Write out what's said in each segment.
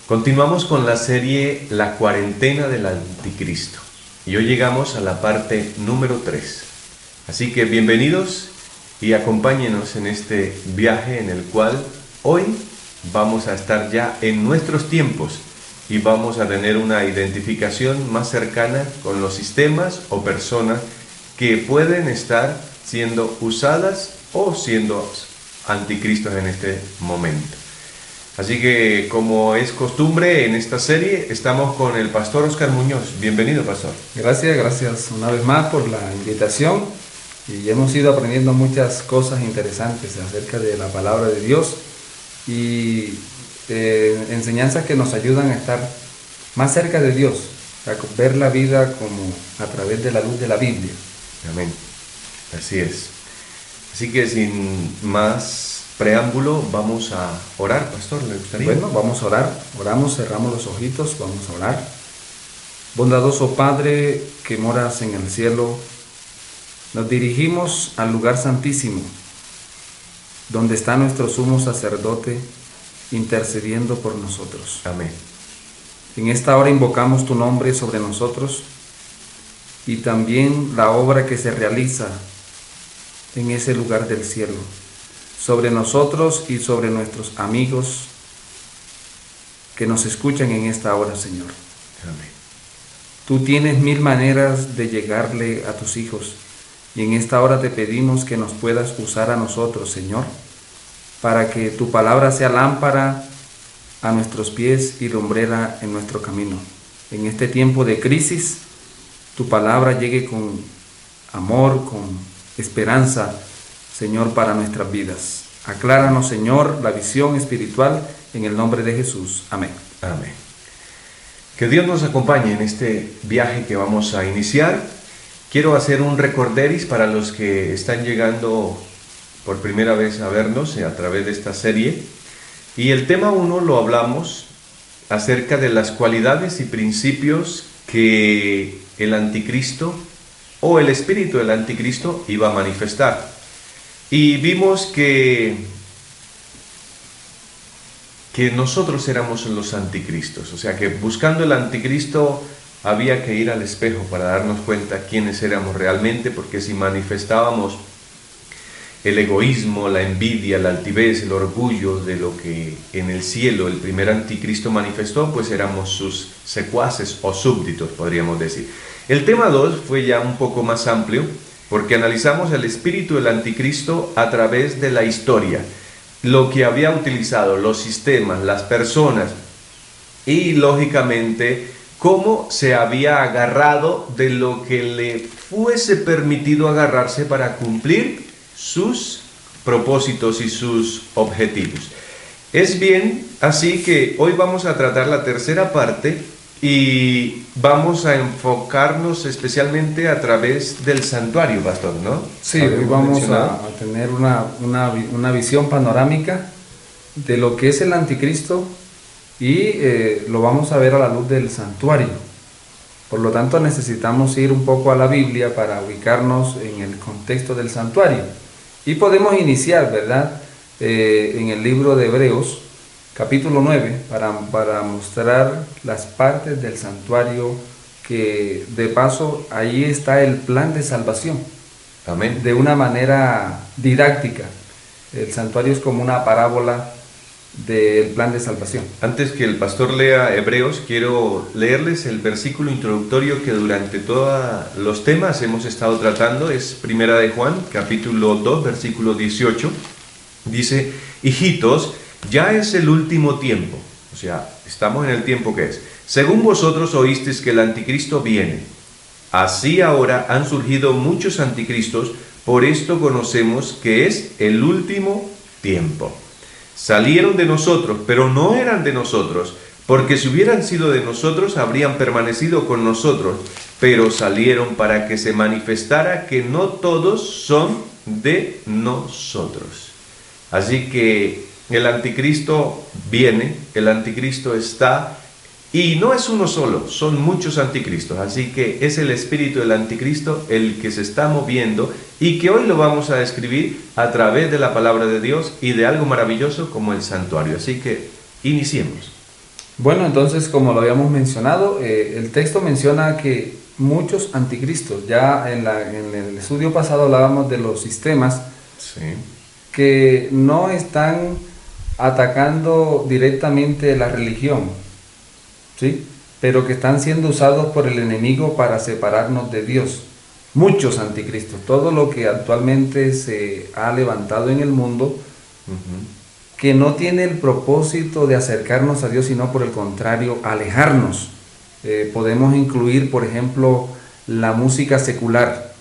Continuamos con la serie La cuarentena del anticristo y hoy llegamos a la parte número 3. Así que bienvenidos y acompáñenos en este viaje en el cual hoy vamos a estar ya en nuestros tiempos y vamos a tener una identificación más cercana con los sistemas o personas que pueden estar siendo usadas o siendo anticristos en este momento. Así que, como es costumbre en esta serie, estamos con el pastor Oscar Muñoz. Bienvenido, pastor. Gracias una vez más por la invitación. Y hemos ido aprendiendo muchas cosas interesantes acerca de la palabra de Dios y enseñanzas que nos ayudan a estar más cerca de Dios, a ver la vida como a través de la luz de la Biblia. Amén. Así es. Así que sin más preámbulo, vamos a orar, pastor, ¿le gustaría? Bueno, vamos a orar. Oramos, cerramos los ojitos, vamos a orar. Bondadoso Padre que moras en el cielo, nos dirigimos al lugar santísimo, donde está nuestro sumo sacerdote intercediendo por nosotros. Amén. En esta hora invocamos tu nombre sobre nosotros y también la obra que se realiza en ese lugar del cielo, sobre nosotros y sobre nuestros amigos que nos escuchan en esta hora, Señor. Amén. Tú tienes 1000 maneras de llegarle a tus hijos y en esta hora te pedimos que nos puedas usar a nosotros, Señor, para que tu palabra sea lámpara a nuestros pies y lumbrera en nuestro camino. En este tiempo de crisis, tu palabra llegue con amor, con esperanza, Señor, para nuestras vidas. Acláranos, Señor, la visión espiritual en el nombre de Jesús. Amén. Amén. Que Dios nos acompañe en este viaje que vamos a iniciar. Quiero hacer un recorderis para los que están llegando por primera vez a vernos a través de esta serie. Y el tema 1 lo hablamos acerca de las cualidades y principios que el anticristo o el espíritu del anticristo iba a manifestar. Y vimos que nosotros éramos los anticristos, o sea que buscando el anticristo había que ir al espejo para darnos cuenta quiénes éramos realmente, porque si manifestábamos el egoísmo, la envidia, la altivez, el orgullo de lo que en el cielo el primer anticristo manifestó, pues éramos sus secuaces o súbditos, podríamos decir. El tema 2 fue ya un poco más amplio, porque analizamos el espíritu del anticristo a través de la historia, lo que había utilizado, los sistemas, las personas y lógicamente cómo se había agarrado de lo que le fuese permitido agarrarse para cumplir sus propósitos y sus objetivos. Es bien, así que hoy vamos a tratar la tercera parte y vamos a enfocarnos especialmente a través del santuario, pastor, ¿no? Sí, hoy vamos a tener una visión panorámica de lo que es el anticristo y lo vamos a ver a la luz del santuario. Por lo tanto, necesitamos ir un poco a la Biblia para ubicarnos en el contexto del santuario. Y podemos iniciar, ¿verdad? En el libro de Hebreos, capítulo 9, para mostrar las partes del santuario, que de paso ahí está el plan de salvación. Amén. De una manera didáctica. El santuario es como una parábola del plan de salvación. Antes que el pastor lea Hebreos, quiero leerles el versículo introductorio que durante todos los temas hemos estado tratando. Es Primera de Juan, capítulo 2, versículo 18. Dice: hijitos, ya es el último tiempo. O sea, estamos en el tiempo que es. Según vosotros oísteis que el anticristo viene. Así ahora han surgido muchos anticristos, por esto conocemos que es el último tiempo. Salieron de nosotros, pero no eran de nosotros, porque si hubieran sido de nosotros, habrían permanecido con nosotros, pero salieron para que se manifestara que no todos son de nosotros. Así que el anticristo viene, el anticristo está, y no es uno solo, son muchos anticristos. Así que es el espíritu del anticristo el que se está moviendo y que hoy lo vamos a describir a través de la palabra de Dios y de algo maravilloso como el santuario. Así que iniciemos. Bueno, entonces, como lo habíamos mencionado, el texto menciona que muchos anticristos, ya en el estudio pasado hablábamos de los sistemas Sí, que no están atacando directamente la religión, ¿sí? Pero que están siendo usados por el enemigo para separarnos de Dios. Muchos anticristos, todo lo que actualmente se ha levantado en el mundo, ujú, que no tiene el propósito de acercarnos a Dios, sino por el contrario, alejarnos. Podemos incluir, por ejemplo, la música secular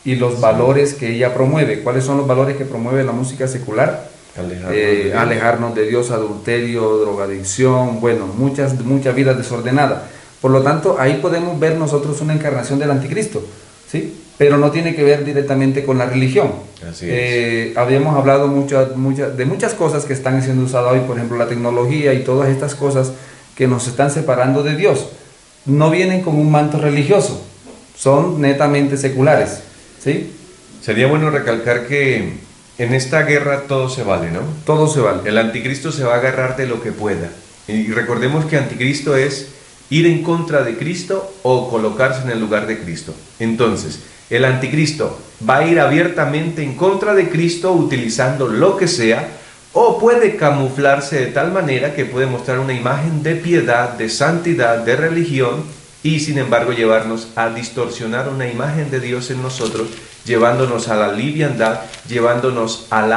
y los sí, valores que ella promueve. ¿Cuáles son los valores que promueve la música secular? alejarnos de Dios. Alejarnos de Dios, adulterio, drogadicción, bueno, muchas vidas desordenadas. Por lo tanto, ahí podemos ver nosotros una encarnación del anticristo, ¿sí? Pero no tiene que ver directamente con la religión. Así es. Habíamos hablado de muchas cosas que están siendo usadas hoy, por ejemplo, la tecnología y todas estas cosas que nos están separando de Dios. No vienen con un manto religioso, son netamente seculares, ¿sí? Sería bueno recalcar que en esta guerra todo se vale, ¿no? Todo se vale. El anticristo se va a agarrar de lo que pueda. Y recordemos que anticristo es ir en contra de Cristo o colocarse en el lugar de Cristo. Entonces, el anticristo va a ir abiertamente en contra de Cristo utilizando lo que sea, o puede camuflarse de tal manera que puede mostrar una imagen de piedad, de santidad, de religión, y sin embargo llevarnos a distorsionar una imagen de Dios en nosotros, llevándonos a la liviandad, llevándonos al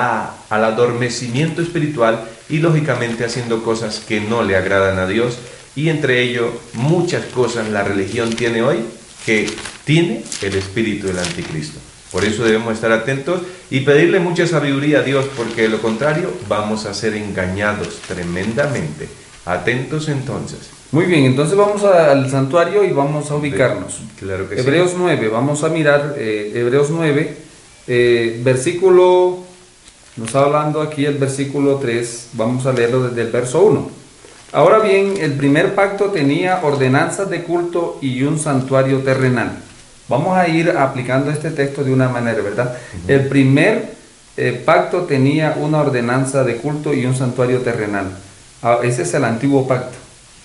adormecimiento espiritual y lógicamente haciendo cosas que no le agradan a Dios. Y entre ello muchas cosas la religión tiene hoy que tiene el espíritu del anticristo. Por eso debemos estar atentos y pedirle mucha sabiduría a Dios, porque de lo contrario vamos a ser engañados tremendamente. Atentos entonces. Muy bien, entonces vamos al santuario y vamos a ubicarnos. Claro que Hebreos sí. 9, vamos a mirar Hebreos 9, versículo, nos está hablando aquí el versículo 3, vamos a leerlo desde el verso 1. Ahora bien, el primer pacto tenía ordenanzas de culto y un santuario terrenal. Vamos a ir aplicando este texto de una manera, ¿verdad? El primer pacto tenía una ordenanza de culto y un santuario terrenal. Ese es el antiguo pacto.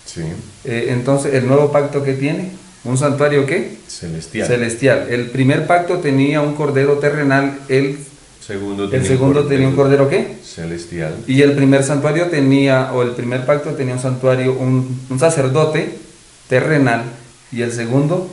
Sí. Entonces, ¿el nuevo pacto qué tiene? ¿Un santuario qué? Celestial. Celestial. El primer pacto tenía un cordero terrenal, el segundo tenía un cordero ¿qué? Celestial. Y el primer santuario tenía, o el primer pacto tenía un santuario, un sacerdote terrenal, y el segundo,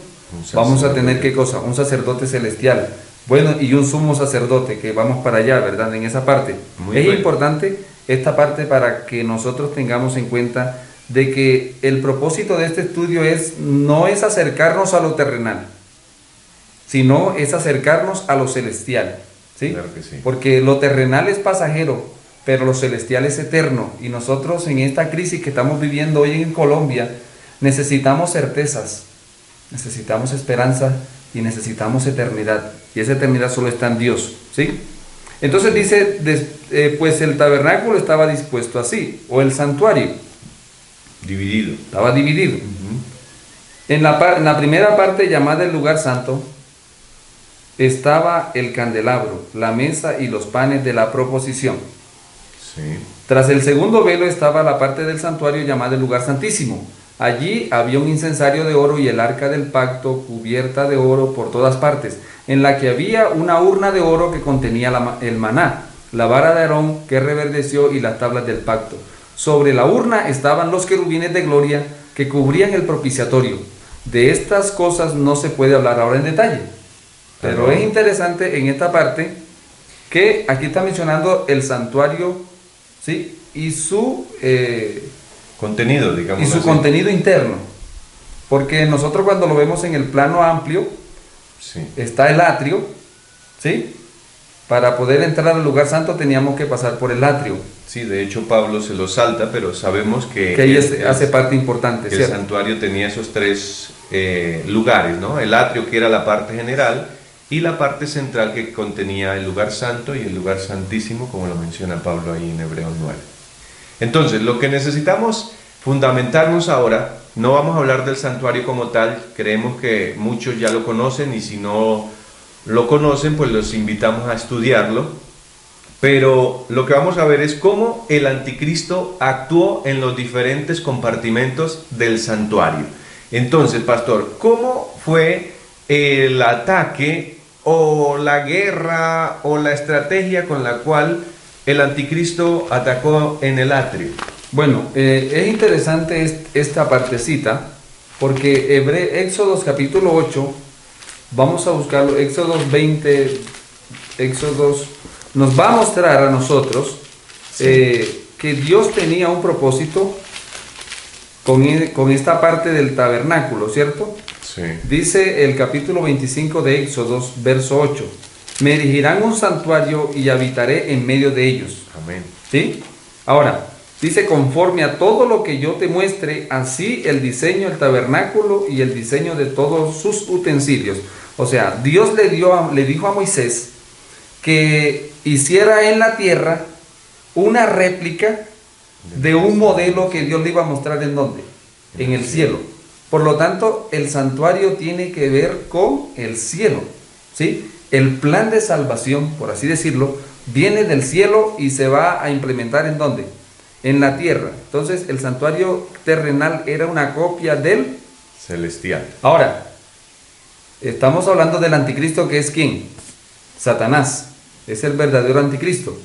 vamos a tener ¿qué cosa? Un sacerdote celestial. Bueno, y un sumo sacerdote, que vamos para allá, ¿verdad? En esa parte. Muy Es bien. importante esta parte para que nosotros tengamos en cuenta de que el propósito de este estudio no es acercarnos a lo terrenal, sino es acercarnos a lo celestial, ¿sí? Claro que sí. Porque lo terrenal es pasajero, pero lo celestial es eterno. Y nosotros en esta crisis que estamos viviendo hoy en Colombia, necesitamos certezas, necesitamos esperanza y necesitamos eternidad. Y esa eternidad solo está en Dios, ¿sí? Entonces dice, pues el tabernáculo estaba dispuesto así, o el santuario Dividido. estaba dividido. Ujú. En la primera parte, llamada el lugar santo, estaba el candelabro, la mesa y los panes de la proposición. Sí. Tras el segundo velo estaba la parte del santuario llamada el lugar santísimo. Allí había un incensario de oro y el arca del pacto cubierta de oro por todas partes, en la que había una urna de oro que contenía el maná, la vara de Aarón que reverdeció y las tablas del pacto. Sobre la urna estaban los querubines de gloria que cubrían el propiciatorio. De estas cosas no se puede hablar ahora en detalle, pero es interesante en esta parte que aquí está mencionando el santuario, ¿sí? Y su Contenido, digamos así. contenido interno, porque nosotros cuando lo vemos en el plano amplio Sí. está el atrio, ¿sí? Para poder entrar al lugar santo teníamos que pasar por el atrio, Sí, de hecho Pablo se lo salta, pero sabemos que que ahí hace parte importante, el ¿cierto? santuario tenía esos tres lugares, ¿no? El atrio, que era la parte general, y la parte central, que contenía el lugar santo y el lugar santísimo, como lo menciona Pablo ahí en Hebreos 9. Entonces, lo que necesitamos fundamentarnos ahora, no vamos a hablar del santuario como tal, creemos que muchos ya lo conocen, y si no lo conocen, pues los invitamos a estudiarlo, Pero lo que vamos a ver es cómo el anticristo actuó en los diferentes compartimentos del santuario. Entonces, pastor, ¿cómo fue el ataque o la guerra o la estrategia con la cual el anticristo atacó en el atrio? Bueno, es interesante esta partecita, porque Éxodos capítulo 8, vamos a buscarlo, Éxodos 20, Éxodos, nos va a mostrar a nosotros que Dios tenía un propósito con esta parte del tabernáculo, ¿cierto? Sí. Dice el capítulo 25 de Éxodos, verso 8, me erigirán un santuario y habitaré en medio de ellos. Amén. ¿Sí? Ahora, dice, conforme a todo lo que yo te muestre, así el diseño del tabernáculo y el diseño de todos sus utensilios. O sea, Dios le dijo a Moisés que hiciera en la tierra una réplica de un modelo que Dios le iba a mostrar ¿en dónde? En el cielo. Por lo tanto, el santuario tiene que ver con el cielo, ¿sí? El plan de salvación, por así decirlo, viene del cielo y se va a implementar ¿en dónde? En la tierra. Entonces, el santuario terrenal era una copia del celestial. Ahora, estamos hablando del anticristo, que es ¿quién? Satanás. Es el verdadero anticristo.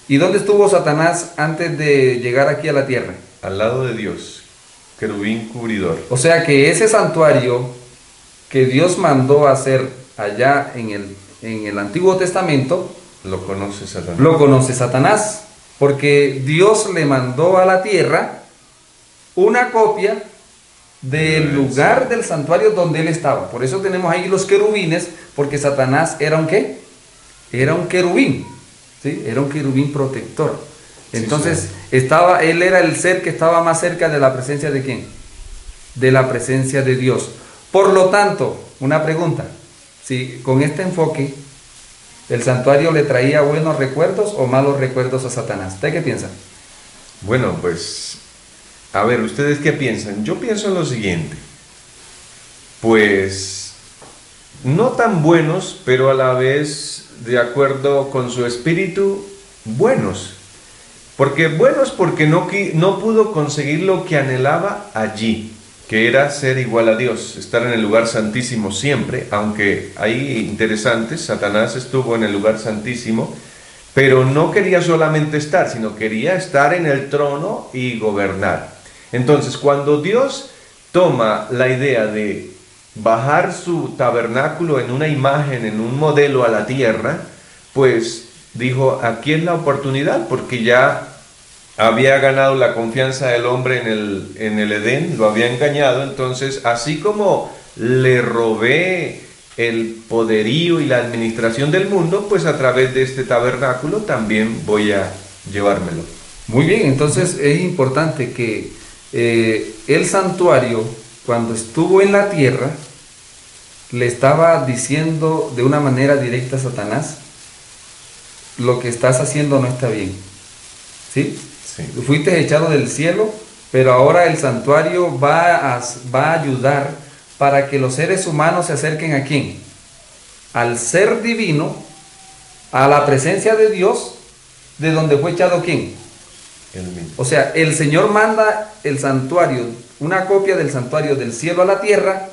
¿Y dónde estuvo Satanás antes de llegar aquí a la tierra? Al lado de Dios, querubín cubridor. O sea que ese santuario que Dios mandó a hacer allá en el Antiguo Testamento, lo conoce Satanás. Lo conoce Satanás, porque Dios le mandó a la tierra una copia del lugar del santuario donde él estaba. Por eso tenemos ahí los querubines, porque Satanás era un ¿qué? Era un querubín, ¿sí? Era un querubín protector. Entonces, él era el ser que estaba más cerca de la presencia de ¿quién? De la presencia de Dios. Por lo tanto, una pregunta, si con este enfoque el santuario le traía buenos recuerdos o malos recuerdos a Satanás, ¿usted qué piensa? Bueno, pues, a ver, ¿ustedes qué piensan? Yo pienso en lo siguiente, pues, no tan buenos, pero a la vez, de acuerdo con su espíritu, buenos. Porque no pudo conseguir lo que anhelaba allí, que era ser igual a Dios, estar en el lugar santísimo siempre, aunque ahí interesantes, Satanás estuvo en el lugar santísimo, pero no quería solamente estar, sino quería estar en el trono y gobernar. Entonces, cuando Dios toma la idea de bajar su tabernáculo en una imagen, en un modelo a la tierra, pues dijo, aquí es la oportunidad, porque ya había ganado la confianza del hombre en el Edén, lo había engañado. Entonces, así como le robé el poderío y la administración del mundo, pues a través de este tabernáculo también voy a llevármelo. Muy bien, entonces es importante que el santuario, cuando estuvo en la tierra, le estaba diciendo de una manera directa a Satanás, lo que estás haciendo no está bien, ¿sí? Sí. Fuiste echado del cielo, pero ahora el santuario va a ayudar para que los seres humanos se acerquen ¿a quién? Al ser divino, a la presencia de Dios, de donde fue echado ¿quién? Él mismo. O sea, el Señor manda el santuario, una copia del santuario del cielo a la tierra,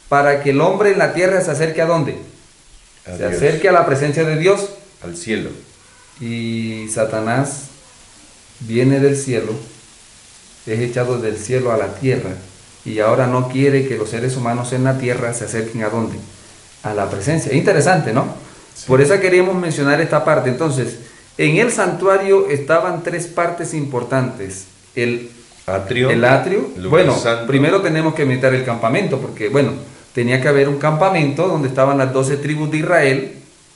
para que el hombre en la tierra se acerque ¿a dónde? Se acerque a la presencia de Dios. Al cielo. Y Satanás viene del cielo, es echado del cielo a la tierra, y ahora no quiere que los seres humanos en la tierra se acerquen ¿a dónde? A la presencia. Interesante, ¿no? Sí. Por eso queríamos mencionar esta parte. Entonces, en el santuario estaban tres partes importantes. El atrio. Bueno, santo. Primero tenemos que meter el campamento, porque, bueno, tenía que haber un campamento donde estaban las 12 tribus de Israel,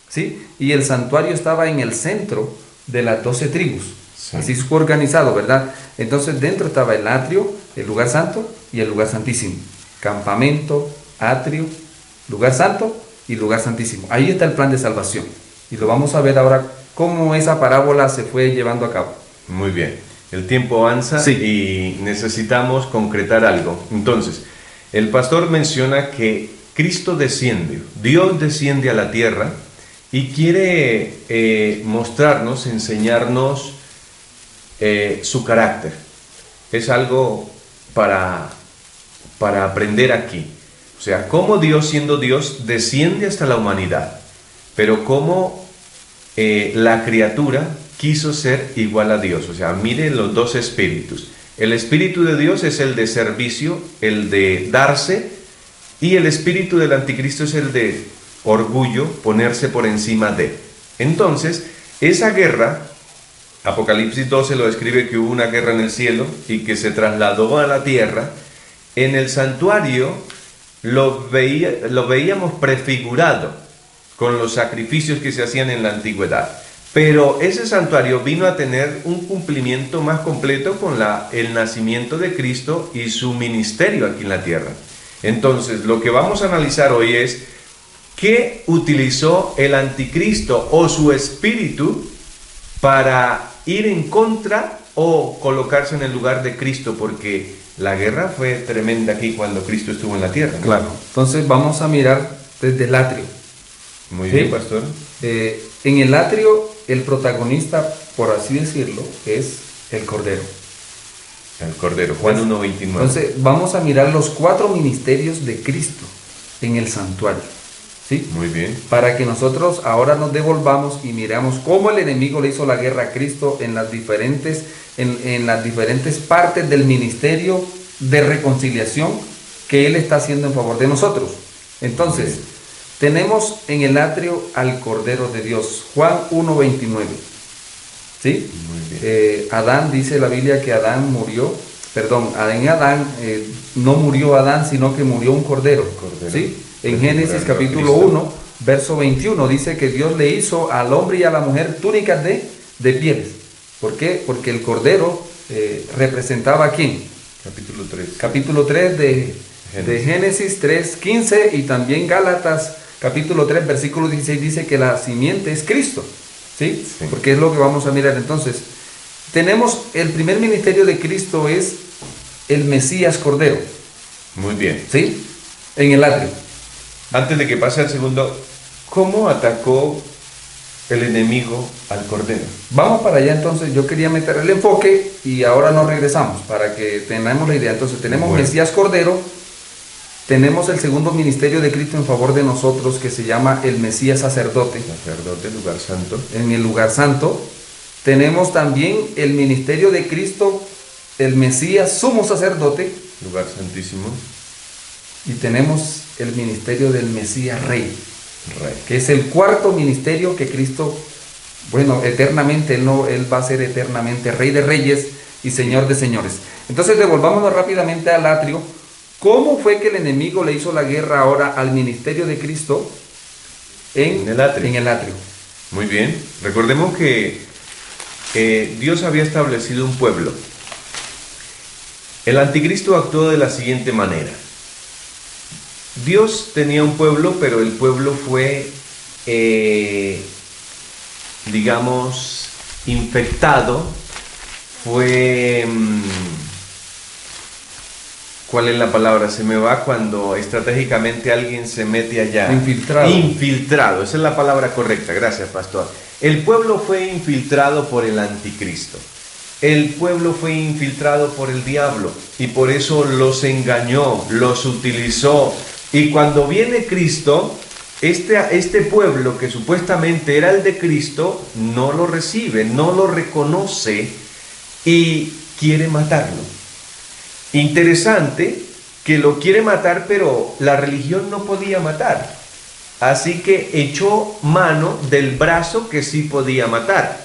¿sí? Y el santuario estaba en el centro de las 12 tribus. Sí. Así fue organizado, ¿verdad? Entonces dentro estaba el atrio, el lugar santo y el lugar santísimo. Campamento, atrio, lugar santo y lugar santísimo. Ahí está el plan de salvación. Y lo vamos a ver ahora cómo esa parábola se fue llevando a cabo. Muy bien. El tiempo avanza, sí, y necesitamos concretar algo. Entonces, el pastor menciona que Cristo desciende, Dios desciende a la tierra, y quiere mostrarnos, enseñarnos su carácter. Es algo para aprender aquí. O sea, cómo Dios, siendo Dios, desciende hasta la humanidad, pero cómo la criatura quiso ser igual a Dios. O sea, miren los dos espíritus. El espíritu de Dios es el de servicio, el de darse, y el espíritu del anticristo es el de orgullo, ponerse por encima de. Entonces, esa guerra, Apocalipsis 12 lo describe, que hubo una guerra en el cielo y que se trasladó a la tierra. En el santuario lo veíamos prefigurado con los sacrificios que se hacían en la antigüedad. Pero ese santuario vino a tener un cumplimiento más completo con el nacimiento de Cristo y su ministerio aquí en la tierra. Entonces, lo que vamos a analizar hoy es qué utilizó el anticristo o su espíritu para ir en contra o colocarse en el lugar de Cristo, porque la guerra fue tremenda aquí cuando Cristo estuvo en la tierra. Claro. Entonces vamos a mirar desde el atrio. Muy bien, pastor. En el atrio, el protagonista, por así decirlo, es el Cordero. El Cordero, Juan 1:29. Entonces vamos a mirar los 4 ministerios de Cristo en el santuario. ¿Sí? Muy bien. Para que nosotros ahora nos devolvamos y miramos cómo el enemigo le hizo la guerra a Cristo en las diferentes partes del ministerio de reconciliación que Él está haciendo en favor de nosotros. Entonces, tenemos en el atrio al Cordero de Dios, Juan 1:29. ¿Sí? Muy bien. Adán, dice la Biblia que no murió Adán, sino que murió un cordero. ¿Sí? En Génesis capítulo 1, verso 21, dice que Dios le hizo al hombre y a la mujer túnicas de pieles. ¿Por qué? Porque el cordero representaba ¿a quién? Capítulo 3. Capítulo 3 de Génesis 3:15, y también Gálatas capítulo 3, versículo 16 dice que la simiente es Cristo. ¿Sí? Sí. Porque es lo que vamos a mirar. Entonces, tenemos el primer ministerio de Cristo, es el Mesías Cordero. Muy bien. ¿Sí? En el atrio. Antes de que pase al segundo, ¿cómo atacó el enemigo al Cordero? Vamos para allá. Entonces yo quería meter el enfoque y ahora nos regresamos para que tengamos la idea. Entonces tenemos Mesías Cordero, tenemos el segundo ministerio de Cristo en favor de nosotros, que se llama el Mesías Sacerdote. Sacerdote, lugar santo. En el lugar santo. Tenemos también el ministerio de Cristo, el Mesías Sumo Sacerdote. Lugar santísimo. Y tenemos el ministerio del Mesías Rey, que es el cuarto ministerio que Cristo, eternamente, Él va a ser eternamente Rey de Reyes y Señor de Señores. Entonces devolvámonos rápidamente al atrio. ¿Cómo fue que el enemigo le hizo la guerra ahora al ministerio de Cristo en el atrio? Muy bien. Recordemos que Dios había establecido un pueblo. El anticristo actuó de la siguiente manera. Dios tenía un pueblo, pero el pueblo fue, infectado, fue... ¿Cuál es la palabra? Se me va cuando estratégicamente alguien se mete allá. Infiltrado, esa es la palabra correcta, gracias, pastor. El pueblo fue infiltrado por el anticristo. El pueblo fue infiltrado por el diablo y por eso los engañó, los utilizó. Y cuando viene Cristo, este pueblo que supuestamente era el de Cristo, no lo recibe, no lo reconoce y quiere matarlo. Interesante que lo quiere matar, pero la religión no podía matar. Así que echó mano del brazo que sí podía matar.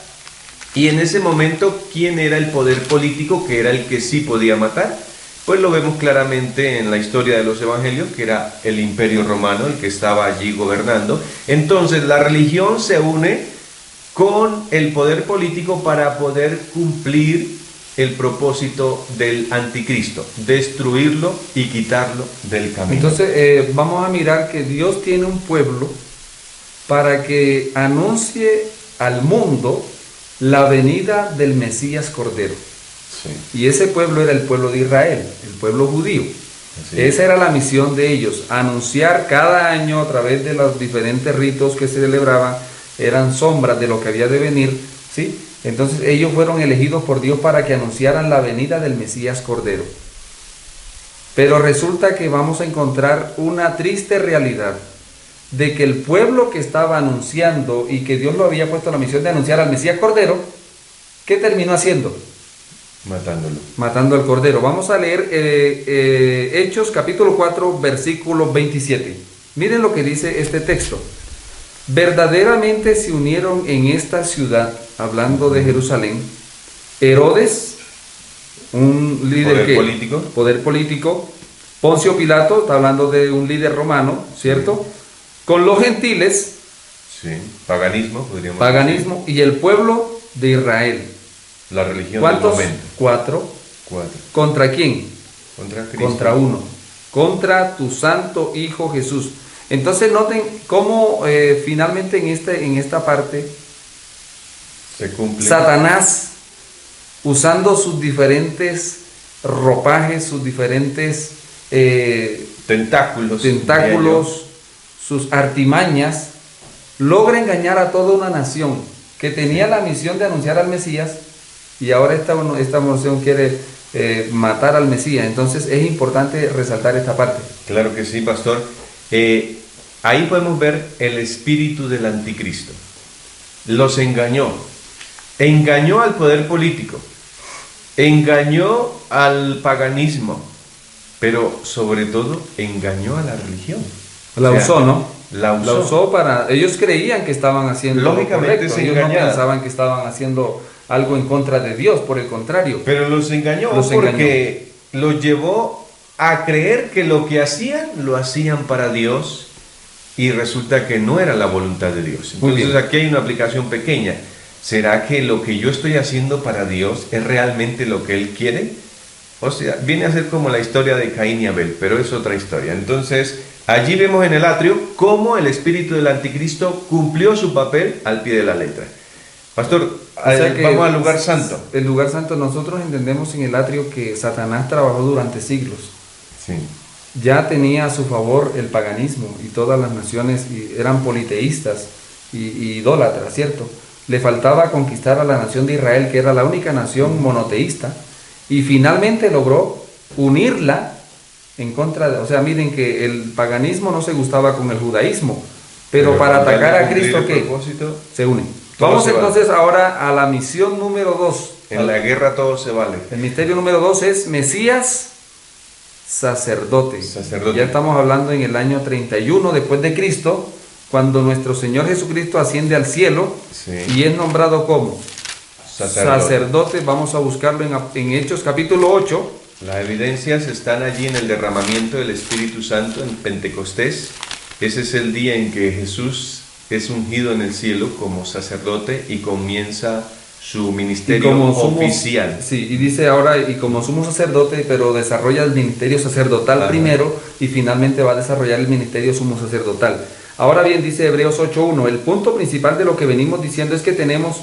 Y en ese momento, ¿quién era el poder político que era el que sí podía matar? Pues lo vemos claramente en la historia de los evangelios, que era el Imperio Romano, el que estaba allí gobernando. Entonces la religión se une con el poder político para poder cumplir el propósito del anticristo, destruirlo y quitarlo del camino. Entonces vamos a mirar que Dios tiene un pueblo para que anuncie al mundo la venida del Mesías Cordero. Sí. Y ese pueblo era el pueblo de Israel, el pueblo judío. Esa era la misión de ellos, anunciar cada año a través de los diferentes ritos que se celebraban, eran sombras de lo que había de venir, ¿sí? Entonces ellos fueron elegidos por Dios para que anunciaran la venida del Mesías Cordero. Pero resulta que vamos a encontrar una triste realidad de que el pueblo que estaba anunciando y que Dios lo había puesto la misión de anunciar al Mesías Cordero, ¿qué terminó haciendo? Matándolo. Matando al Cordero. Vamos a leer Hechos capítulo 4, versículo 27. Miren lo que dice este texto. Verdaderamente se unieron en esta ciudad, hablando de Jerusalén, Herodes, un líder poder político, Poncio Pilato, está hablando de un líder romano, ¿cierto? Con los gentiles, sí, paganismo, podríamos paganismo, decir. Y el pueblo de Israel. La religión ¿cuántos? Del momento. Cuatro. ¿Contra quién? Contra Cristo. Contra uno. Contra tu santo Hijo Jesús. Entonces noten cómo finalmente en esta parte se cumple. Satanás, usando sus diferentes ropajes, sus diferentes tentáculos, sus artimañas, logra engañar a toda una nación que tenía la misión de anunciar al Mesías, y ahora esta nación quiere matar al Mesías. Entonces es importante resaltar esta parte. Claro que sí, pastor. Ahí podemos ver el espíritu del anticristo. Los engañó al poder político, engañó al paganismo, pero sobre todo engañó a la religión. La usó, ¿no? La usó para... Ellos creían que estaban haciendo lógicamente lo correcto. Ellos no pensaban que estaban haciendo algo en contra de Dios, por el contrario. Pero los engañó porque los llevó a creer que lo que hacían, lo hacían para Dios, y resulta que no era la voluntad de Dios. Entonces aquí hay una aplicación pequeña. ¿Será que lo que yo estoy haciendo para Dios es realmente lo que Él quiere? O sea, viene a ser como la historia de Caín y Abel, pero es otra historia. Entonces, allí vemos en el atrio cómo el espíritu del anticristo cumplió su papel al pie de la letra. Pastor, vamos al lugar santo. El lugar santo, nosotros entendemos en el atrio que Satanás trabajó durante siglos. Sí. Ya tenía a su favor el paganismo, y todas las naciones eran politeístas y idólatras, ¿cierto? Le faltaba conquistar a la nación de Israel, que era la única nación monoteísta, y finalmente logró unirla en contra de... O sea, miren que el paganismo no se gustaba con el judaísmo, pero para atacar a Cristo, ¿qué? Se unen. Vamos entonces ahora a la misión número 2. En la guerra todo se vale. El misterio número 2 es Mesías sacerdote. Ya estamos hablando en el año 31 después de Cristo, cuando nuestro Señor Jesucristo asciende al cielo, sí, y es nombrado como sacerdote. Vamos a buscarlo en Hechos capítulo 8. Las evidencias están allí en el derramamiento del Espíritu Santo en Pentecostés. Ese es el día en que Jesús es ungido en el cielo como sacerdote y comienza su ministerio oficial. Sí, y dice ahora, y como sumo sacerdote, pero desarrolla el ministerio sacerdotal primero, y finalmente va a desarrollar el ministerio sumo sacerdotal. Ahora bien, dice Hebreos 8.1, el punto principal de lo que venimos diciendo es que tenemos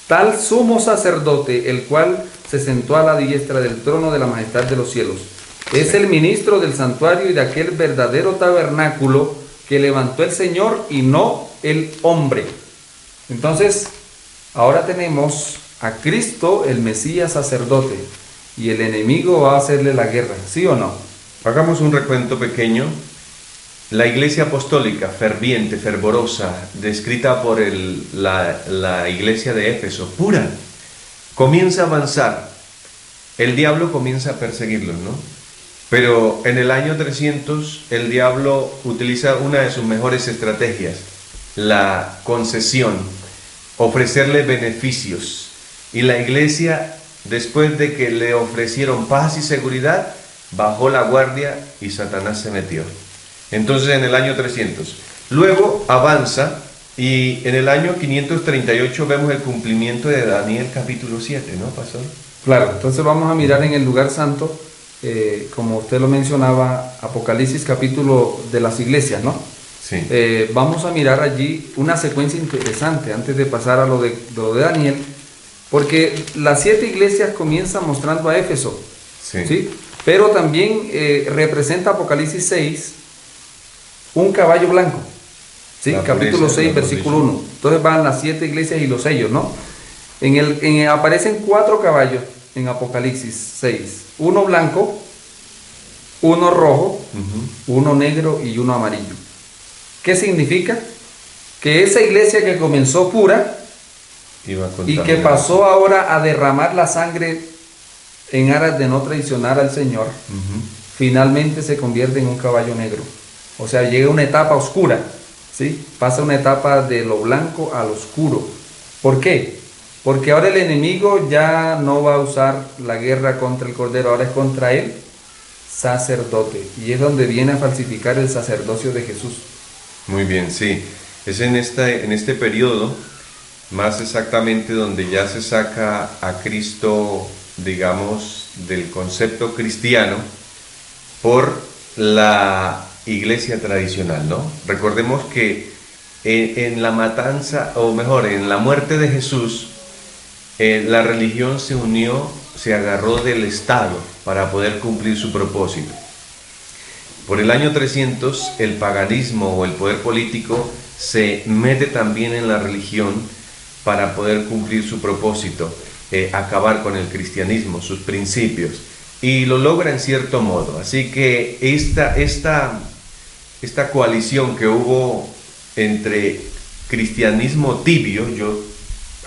tal sumo sacerdote, el cual se sentó a la diestra del trono de la majestad de los cielos. Es el ministro del santuario y de aquel verdadero tabernáculo que levantó el Señor y no el hombre. Entonces, ahora tenemos a Cristo, el Mesías sacerdote, y el enemigo va a hacerle la guerra, ¿sí o no? Hagamos un recuento pequeño. La iglesia apostólica, ferviente, fervorosa, descrita por la iglesia de Éfeso, pura, comienza a avanzar. El diablo comienza a perseguirlos, ¿no? Pero en el año 300 el diablo utiliza una de sus mejores estrategias, la concesión, ofrecerle beneficios. Y la iglesia, después de que le ofrecieron paz y seguridad, bajó la guardia y Satanás se metió. Entonces en el año 300. Luego avanza y en el año 538 vemos el cumplimiento de Daniel capítulo 7, ¿no, pastor? Claro, entonces vamos a mirar en el lugar santo, como usted lo mencionaba, Apocalipsis capítulo de las iglesias, ¿no? Sí. Vamos a mirar allí una secuencia interesante antes de pasar a lo de Daniel, porque las 7 iglesias comienzan mostrando a Éfeso, sí, ¿sí? Pero también representa Apocalipsis 6 un caballo blanco. ¿sí? La Capítulo pureza, 6, la versículo provisión. 1. Entonces van las 7 iglesias y los sellos, ¿no? Aparecen 4 caballos en Apocalipsis 6. Uno blanco, uno rojo, Ujú. uno negro y uno amarillo. ¿Qué significa? Que esa iglesia que comenzó pura Iba a y que contaminar. pasó ahora a derramar la sangre en aras de no traicionar al Señor, Ujú. finalmente se convierte en un caballo negro. O sea, llega una etapa oscura, ¿sí? Pasa una etapa de lo blanco al oscuro. ¿Por qué? Porque ahora el enemigo ya no va a usar la guerra contra el Cordero, ahora es contra el sacerdote. Y es donde viene a falsificar el sacerdocio de Jesús. Muy bien, sí. Es en este periodo, más exactamente donde ya se saca a Cristo, digamos, del concepto cristiano por la iglesia tradicional, ¿no? Recordemos que en la matanza, o mejor, en la muerte de Jesús, la religión se unió, se agarró del Estado para poder cumplir su propósito. Por el año 300, el paganismo o el poder político se mete también en la religión para poder cumplir su propósito, acabar con el cristianismo, sus principios, y lo logra en cierto modo. Así que esta coalición que hubo entre cristianismo tibio, yo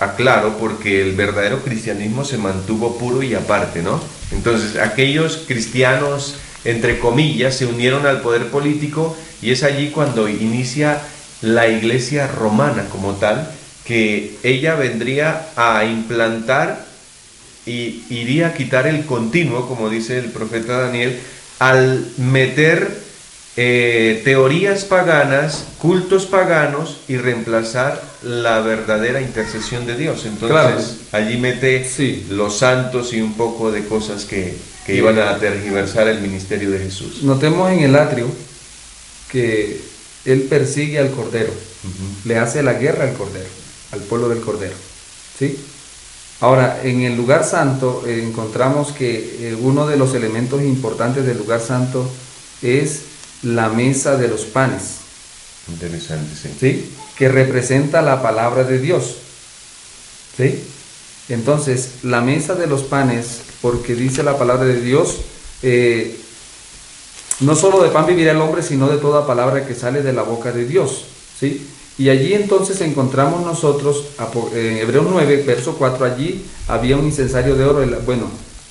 aclaro, porque el verdadero cristianismo se mantuvo puro y aparte, ¿no? Entonces, aquellos cristianos, entre comillas, se unieron al poder político y es allí cuando inicia la iglesia romana como tal, que ella vendría a implantar y iría a quitar el continuo, como dice el profeta Daniel, al meter teorías paganas, cultos paganos y reemplazar la verdadera intercesión de Dios. Entonces, claro, allí mete sí, los santos y un poco de cosas que iban a tergiversar el ministerio de Jesús. Notemos en el atrio que él persigue al Cordero, le hace la guerra al Cordero, al pueblo del Cordero, ¿sí? Ahora, en el lugar santo encontramos que uno de los elementos importantes del lugar santo es la mesa de los panes. Interesante, sí. ¿Sí? Que representa la palabra de Dios. ¿Sí? Entonces, la mesa de los panes, porque dice la palabra de Dios, no solo de pan vivirá el hombre, sino de toda palabra que sale de la boca de Dios. ¿Sí? Y allí entonces encontramos nosotros, en Hebreos 9, verso 4, allí había un incensario de oro,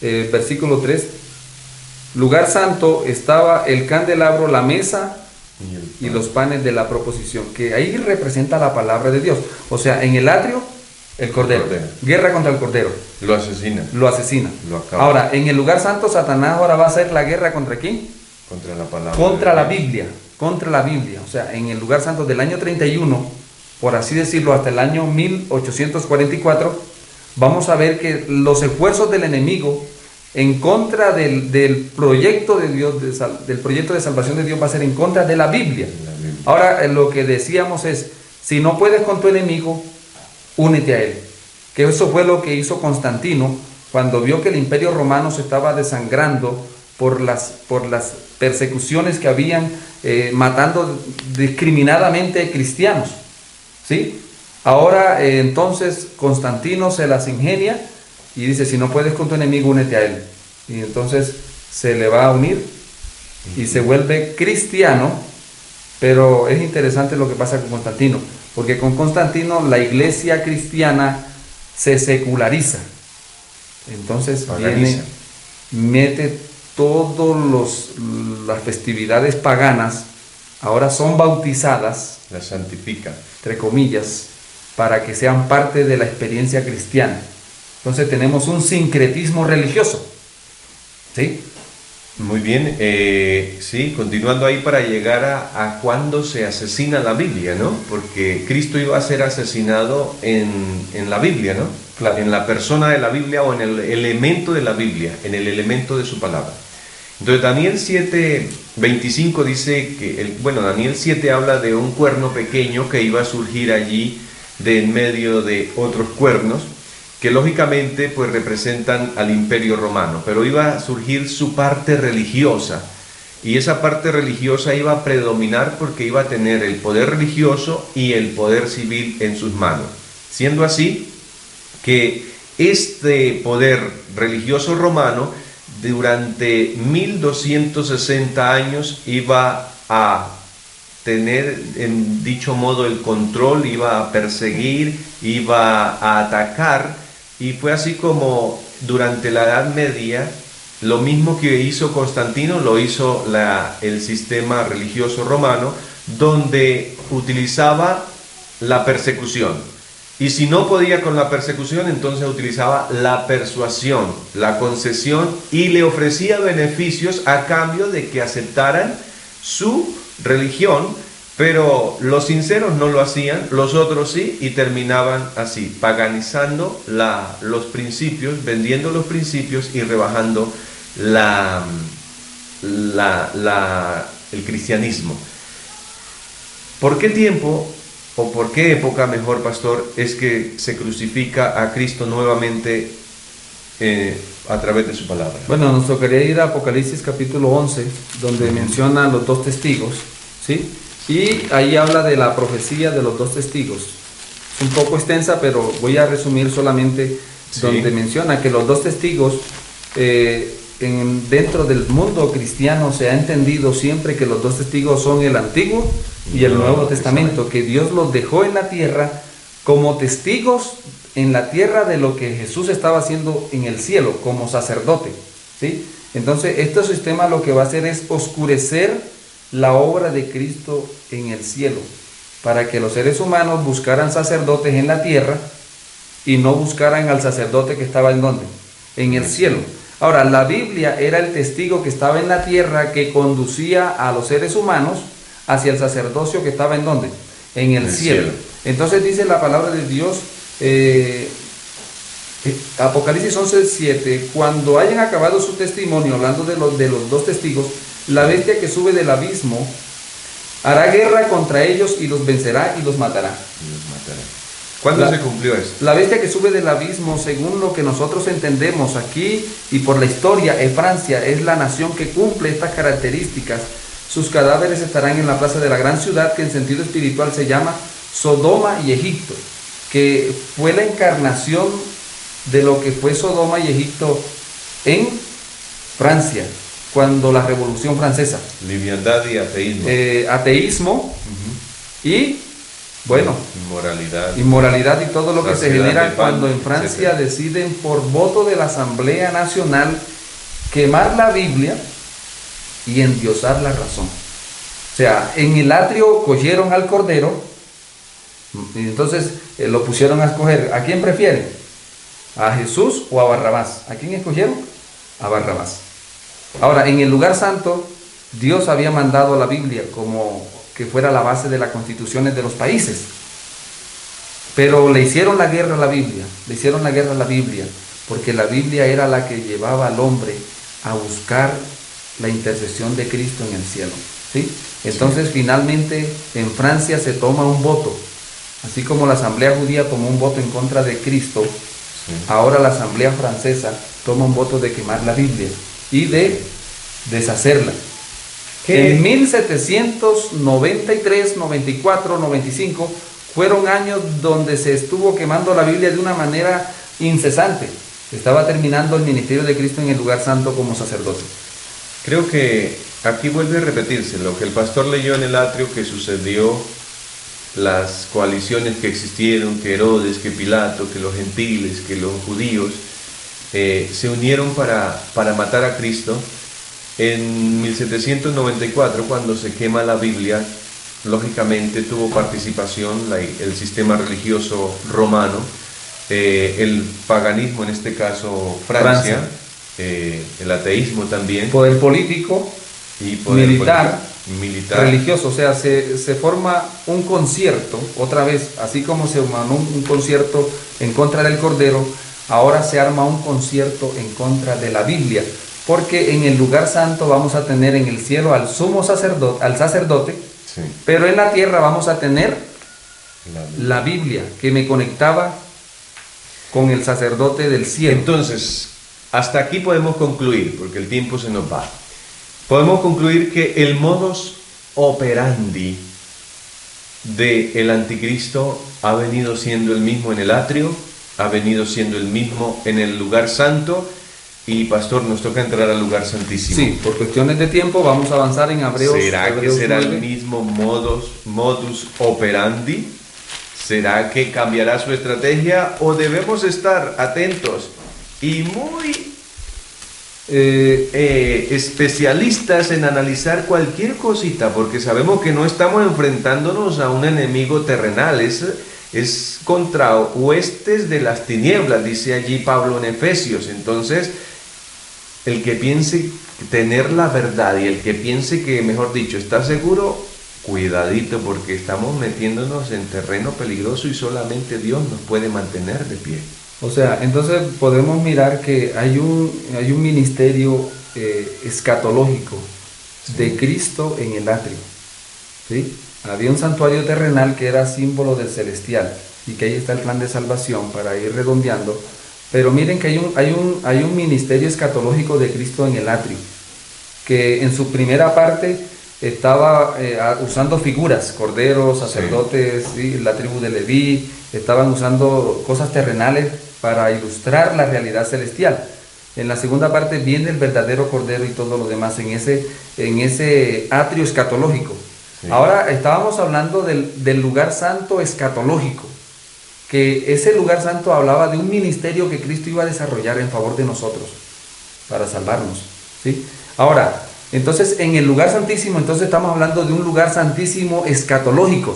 versículo 3, lugar santo estaba el candelabro, la mesa y los panes de la proposición, que ahí representa la palabra de Dios. O sea, en el atrio, el cordero, guerra contra el cordero. Lo asesina. Lo asesina. Lo acaba. Ahora, en el lugar santo, Satanás ahora va a hacer la guerra ¿contra quién? Contra la palabra. Contra la Biblia. Contra la Biblia. O sea, en el lugar santo del año 31, por así decirlo, hasta el año 1844, vamos a ver que los esfuerzos del enemigo en contra del proyecto de Dios, del proyecto de salvación de Dios, va a ser en contra de la Biblia. Ahora, lo que decíamos es, si no puedes con tu enemigo, únete a él. Que eso fue lo que hizo Constantino cuando vio que el imperio romano se estaba desangrando por las persecuciones que habían, matando discriminadamente cristianos. ¿Sí? Ahora, entonces, Constantino se las ingenia y dice, si no puedes con tu enemigo, únete a él. Y entonces se le va a unir y se vuelve cristiano. Pero es interesante lo que pasa con Constantino, porque con Constantino la iglesia cristiana se seculariza. Entonces viene, mete todas las festividades paganas, ahora son bautizadas, las santifica, entre comillas, para que sean parte de la experiencia cristiana. Entonces tenemos un sincretismo religioso. ¿Sí? Muy bien, sí, continuando ahí para llegar a cuando se asesina la Biblia, ¿no? Porque Cristo iba a ser asesinado en la Biblia, ¿no? Claro. En la persona de la Biblia o en el elemento de la Biblia, en el elemento de su palabra. Entonces Daniel 7:25 dice que, Daniel 7 habla de un cuerno pequeño que iba a surgir allí de en medio de otros cuernos, que lógicamente pues representan al imperio romano, pero iba a surgir su parte religiosa y esa parte religiosa iba a predominar porque iba a tener el poder religioso y el poder civil en sus manos. Siendo así que este poder religioso romano durante 1260 años iba a tener en dicho modo el control, iba a perseguir, iba a atacar, y fue así como durante la Edad Media lo mismo que hizo Constantino lo hizo el sistema religioso romano, donde utilizaba la persecución. Y si no podía con la persecución, entonces utilizaba la persuasión, la concesión, y le ofrecía beneficios a cambio de que aceptaran su religión, pero los sinceros no lo hacían, los otros sí, y terminaban así, paganizando los principios, vendiendo los principios y rebajando el cristianismo. ¿Por qué tiempo, o por qué época, mejor pastor, es que se crucifica a Cristo nuevamente a través de su palabra? Bueno, nos tocaría ir a Apocalipsis capítulo 11, donde menciona los dos testigos, ¿sí? Y ahí habla de la profecía de los dos testigos. Es un poco extensa, pero voy a resumir solamente donde menciona que los dos testigos, dentro del mundo cristiano se ha entendido siempre que los dos testigos son el Antiguo y el Nuevo Testamento, que Dios los dejó en la tierra como testigos en la tierra de lo que Jesús estaba haciendo en el cielo como sacerdote, ¿sí? Entonces este sistema lo que va a hacer es oscurecer la obra de Cristo en el cielo, para que los seres humanos buscaran sacerdotes en la tierra y no buscaran al sacerdote que estaba en ¿dónde? En el cielo. Ahora, la Biblia era el testigo que estaba en la tierra, que conducía a los seres humanos hacia el sacerdocio que estaba en ¿dónde? En el cielo. Entonces dice la palabra de Dios, Apocalipsis 11:7, cuando hayan acabado su testimonio, hablando de los dos testigos, la bestia que sube del abismo hará guerra contra ellos y los vencerá y los matará. ¿Cuándo se cumplió eso? La bestia que sube del abismo, según lo que nosotros entendemos aquí y por la historia, Francia es la nación que cumple estas características. Sus cadáveres estarán en la plaza de la gran ciudad, que en sentido espiritual se llama Sodoma y Egipto, que fue la encarnación de lo que fue Sodoma y Egipto en Francia, cuando la Revolución Francesa. Liviandad y ateísmo. Ateísmo y, bueno, inmoralidad y todo lo que se genera cuando en Francia deciden por voto de la Asamblea Nacional quemar la Biblia y endiosar la razón. O sea, en el atrio cogieron al Cordero y entonces lo pusieron a escoger. ¿A quién prefieren? ¿A Jesús o a Barrabás? ¿A quién escogieron? A Barrabás. Ahora, en el lugar santo, Dios había mandado la Biblia como que fuera la base de las constituciones de los países. Pero le hicieron la guerra a la Biblia, porque la Biblia era la que llevaba al hombre a buscar la intercesión de Cristo en el cielo, ¿sí? Entonces, finalmente, en Francia se toma un voto, así como la Asamblea Judía tomó un voto en contra de Cristo, ahora la Asamblea Francesa toma un voto de quemar la Biblia y de deshacerla. En 1793, 94, 95 fueron años donde se estuvo quemando la Biblia de una manera incesante. Estaba terminando el ministerio de Cristo en el lugar santo como sacerdote. Creo que aquí vuelve a repetirse lo que el pastor leyó en el atrio, que sucedió, las coaliciones que existieron, que Herodes, que Pilato, que los gentiles, que los judíos se unieron para matar a Cristo. En 1794, cuando se quema la Biblia, lógicamente tuvo participación el sistema religioso romano, el paganismo, en este caso Francia. El ateísmo también, poder político y poder militar, religioso. O sea, se forma un concierto, otra vez, así como se armó un concierto en contra del Cordero, ahora se arma un concierto en contra de la Biblia, porque en el lugar santo vamos a tener en el cielo al sumo sacerdote, sí, pero en la tierra vamos a tener la Biblia que me conectaba con el sacerdote del cielo. Entonces, hasta aquí podemos concluir, porque el tiempo se nos va. Podemos concluir que el modus operandi del anticristo ha venido siendo el mismo en el atrio, ha venido siendo el mismo en el lugar santo, y pastor, nos toca entrar al lugar santísimo. Sí, por cuestiones de tiempo vamos a avanzar en Hebreos. ¿Será que será 9? el mismo modus operandi? ¿Será que cambiará su estrategia, o debemos estar atentos y muy especialistas en analizar cualquier cosita, porque sabemos que no estamos enfrentándonos a un enemigo terrenal, es contra huestes de las tinieblas, dice allí Pablo en Efesios? Entonces, el que piense tener la verdad y el que piense que, mejor dicho, está seguro, cuidadito, porque estamos metiéndonos en terreno peligroso y solamente Dios nos puede mantener de pie. O sea, entonces podemos mirar que hay un ministerio escatológico de Cristo en el atrio, ¿sí? Había un santuario terrenal que era símbolo del celestial, y que ahí está el plan de salvación para ir redondeando. Pero miren que hay un ministerio escatológico de Cristo en el atrio, que en su primera parte estaba usando figuras, corderos, sacerdotes, ¿sí? La tribu de Leví, estaban usando cosas terrenales para ilustrar la realidad celestial. En la segunda parte viene el verdadero cordero y todo lo demás en ese atrio escatológico. Sí. Ahora estábamos hablando del lugar santo escatológico, que ese lugar santo hablaba de un ministerio que Cristo iba a desarrollar en favor de nosotros, para salvarnos, ¿sí? Ahora, entonces en el lugar santísimo, entonces estamos hablando de un lugar santísimo escatológico.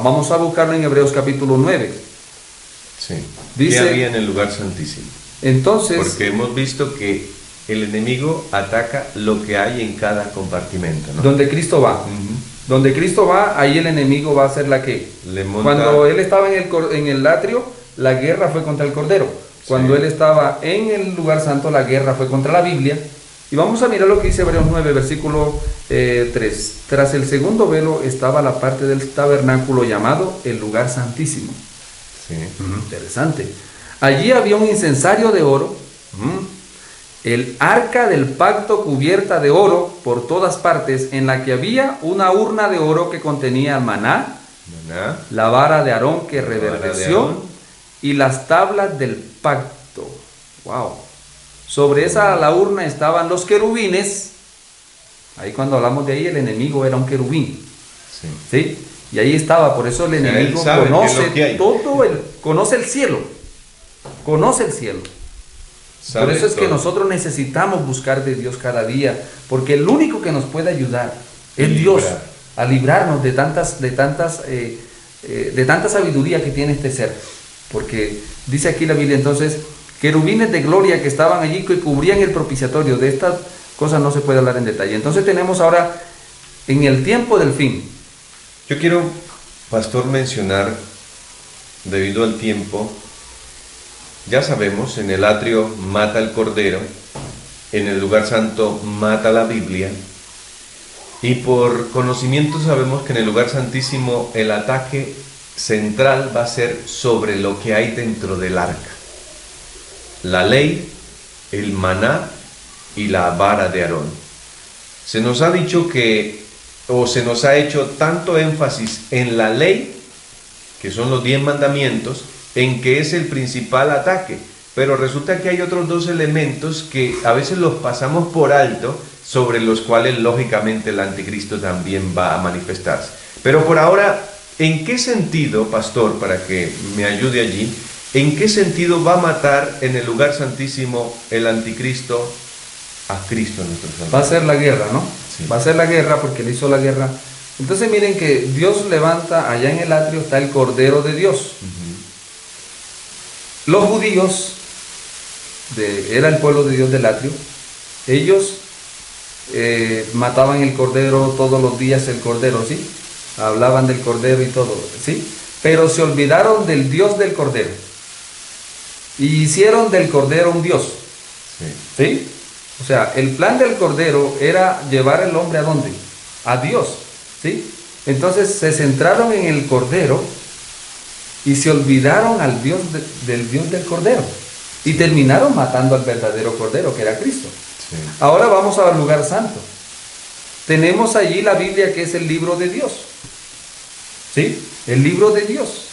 Vamos a buscarlo en Hebreos capítulo 9. Sí. Dice, ¿qué había en el lugar santísimo? Entonces, porque hemos visto que el enemigo ataca lo que hay en cada compartimento, ¿no? Donde Cristo va. Donde Cristo va, ahí el enemigo va a hacer la que. Cuando él estaba en el atrio, la guerra fue contra el Cordero. Cuando él estaba en el lugar santo, la guerra fue contra la Biblia. Y vamos a mirar lo que dice Hebreos 9, versículo 3. Tras el segundo velo estaba la parte del tabernáculo llamado el lugar santísimo. Sí. Interesante. Allí había un incensario de oro, el arca del pacto cubierta de oro por todas partes, en la que había una urna de oro que contenía maná, la vara de Aarón que reverdeció y las tablas del pacto. Wow. Sobre la urna estaban los querubines. Ahí cuando hablamos de ahí, el enemigo era un querubín. Sí. ¿Sí? Y ahí estaba, por eso el enemigo conoce el cielo. Conoce el cielo. Por eso es que nosotros necesitamos buscar de Dios cada día, porque el único que nos puede ayudar es Dios a librarnos de tanta sabiduría que tiene este ser. Porque dice aquí la Biblia, entonces, querubines de gloria que estaban allí, que cubrían el propiciatorio. De estas cosas no se puede hablar en detalle. Entonces tenemos ahora, en el tiempo del fin. Yo quiero, pastor, mencionar, debido al tiempo, ya sabemos, en el atrio mata el Cordero, en el lugar santo mata la Biblia, y por conocimiento sabemos que en el lugar santísimo el ataque central va a ser sobre lo que hay dentro del arca: la ley, el maná y la vara de Aarón. Se nos ha dicho se nos ha hecho tanto énfasis en la ley, que son los 10 mandamientos, en que es el principal ataque, pero resulta que hay otros 2 elementos que a veces los pasamos por alto, sobre los cuales lógicamente el anticristo también va a manifestarse. Pero por ahora, ¿en qué sentido, pastor, para que me ayude allí, en qué sentido va a matar en el lugar santísimo el anticristo a Cristo nuestro Señor? Va a ser la guerra, ¿no? Sí. Va a ser la guerra porque le hizo la guerra. Entonces miren que Dios levanta, allá en el atrio está el Cordero de Dios. Los judíos, era el pueblo de Dios del atrio, ellos mataban el cordero todos los días, el cordero, ¿sí? Hablaban del cordero y todo, ¿sí? Pero se olvidaron del Dios del cordero y hicieron del cordero un Dios, ¿sí? O sea, el plan del cordero era llevar al hombre ¿a dónde? A Dios, ¿sí? Entonces se centraron en el cordero y se olvidaron al Dios del Dios del cordero, y terminaron matando al verdadero cordero, que era Cristo. Sí. Ahora vamos al lugar santo. Tenemos allí la Biblia, que es el libro de Dios. ¿Sí? El libro de Dios.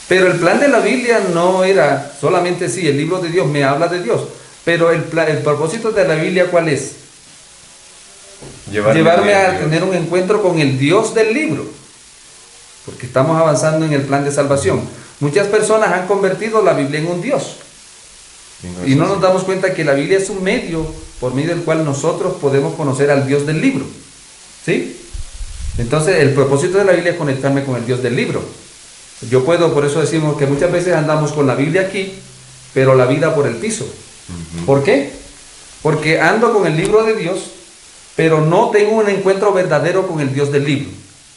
Pero el plan de la Biblia no era solamente sí, el libro de Dios me habla de Dios. Pero el propósito de la Biblia, ¿cuál es? Llevarme a tener un encuentro con el Dios del libro. Porque estamos avanzando en el plan de salvación. Muchas personas han convertido la Biblia en un Dios. Y no nos damos cuenta que la Biblia es un medio por medio del cual nosotros podemos conocer al Dios del libro. ¿Sí? Entonces el propósito de la Biblia es conectarme con el Dios del libro. Yo puedo, por eso decimos que muchas veces andamos con la Biblia aquí, pero la vida por el piso. ¿Por qué? Porque ando con el libro de Dios, pero no tengo un encuentro verdadero con el Dios del libro.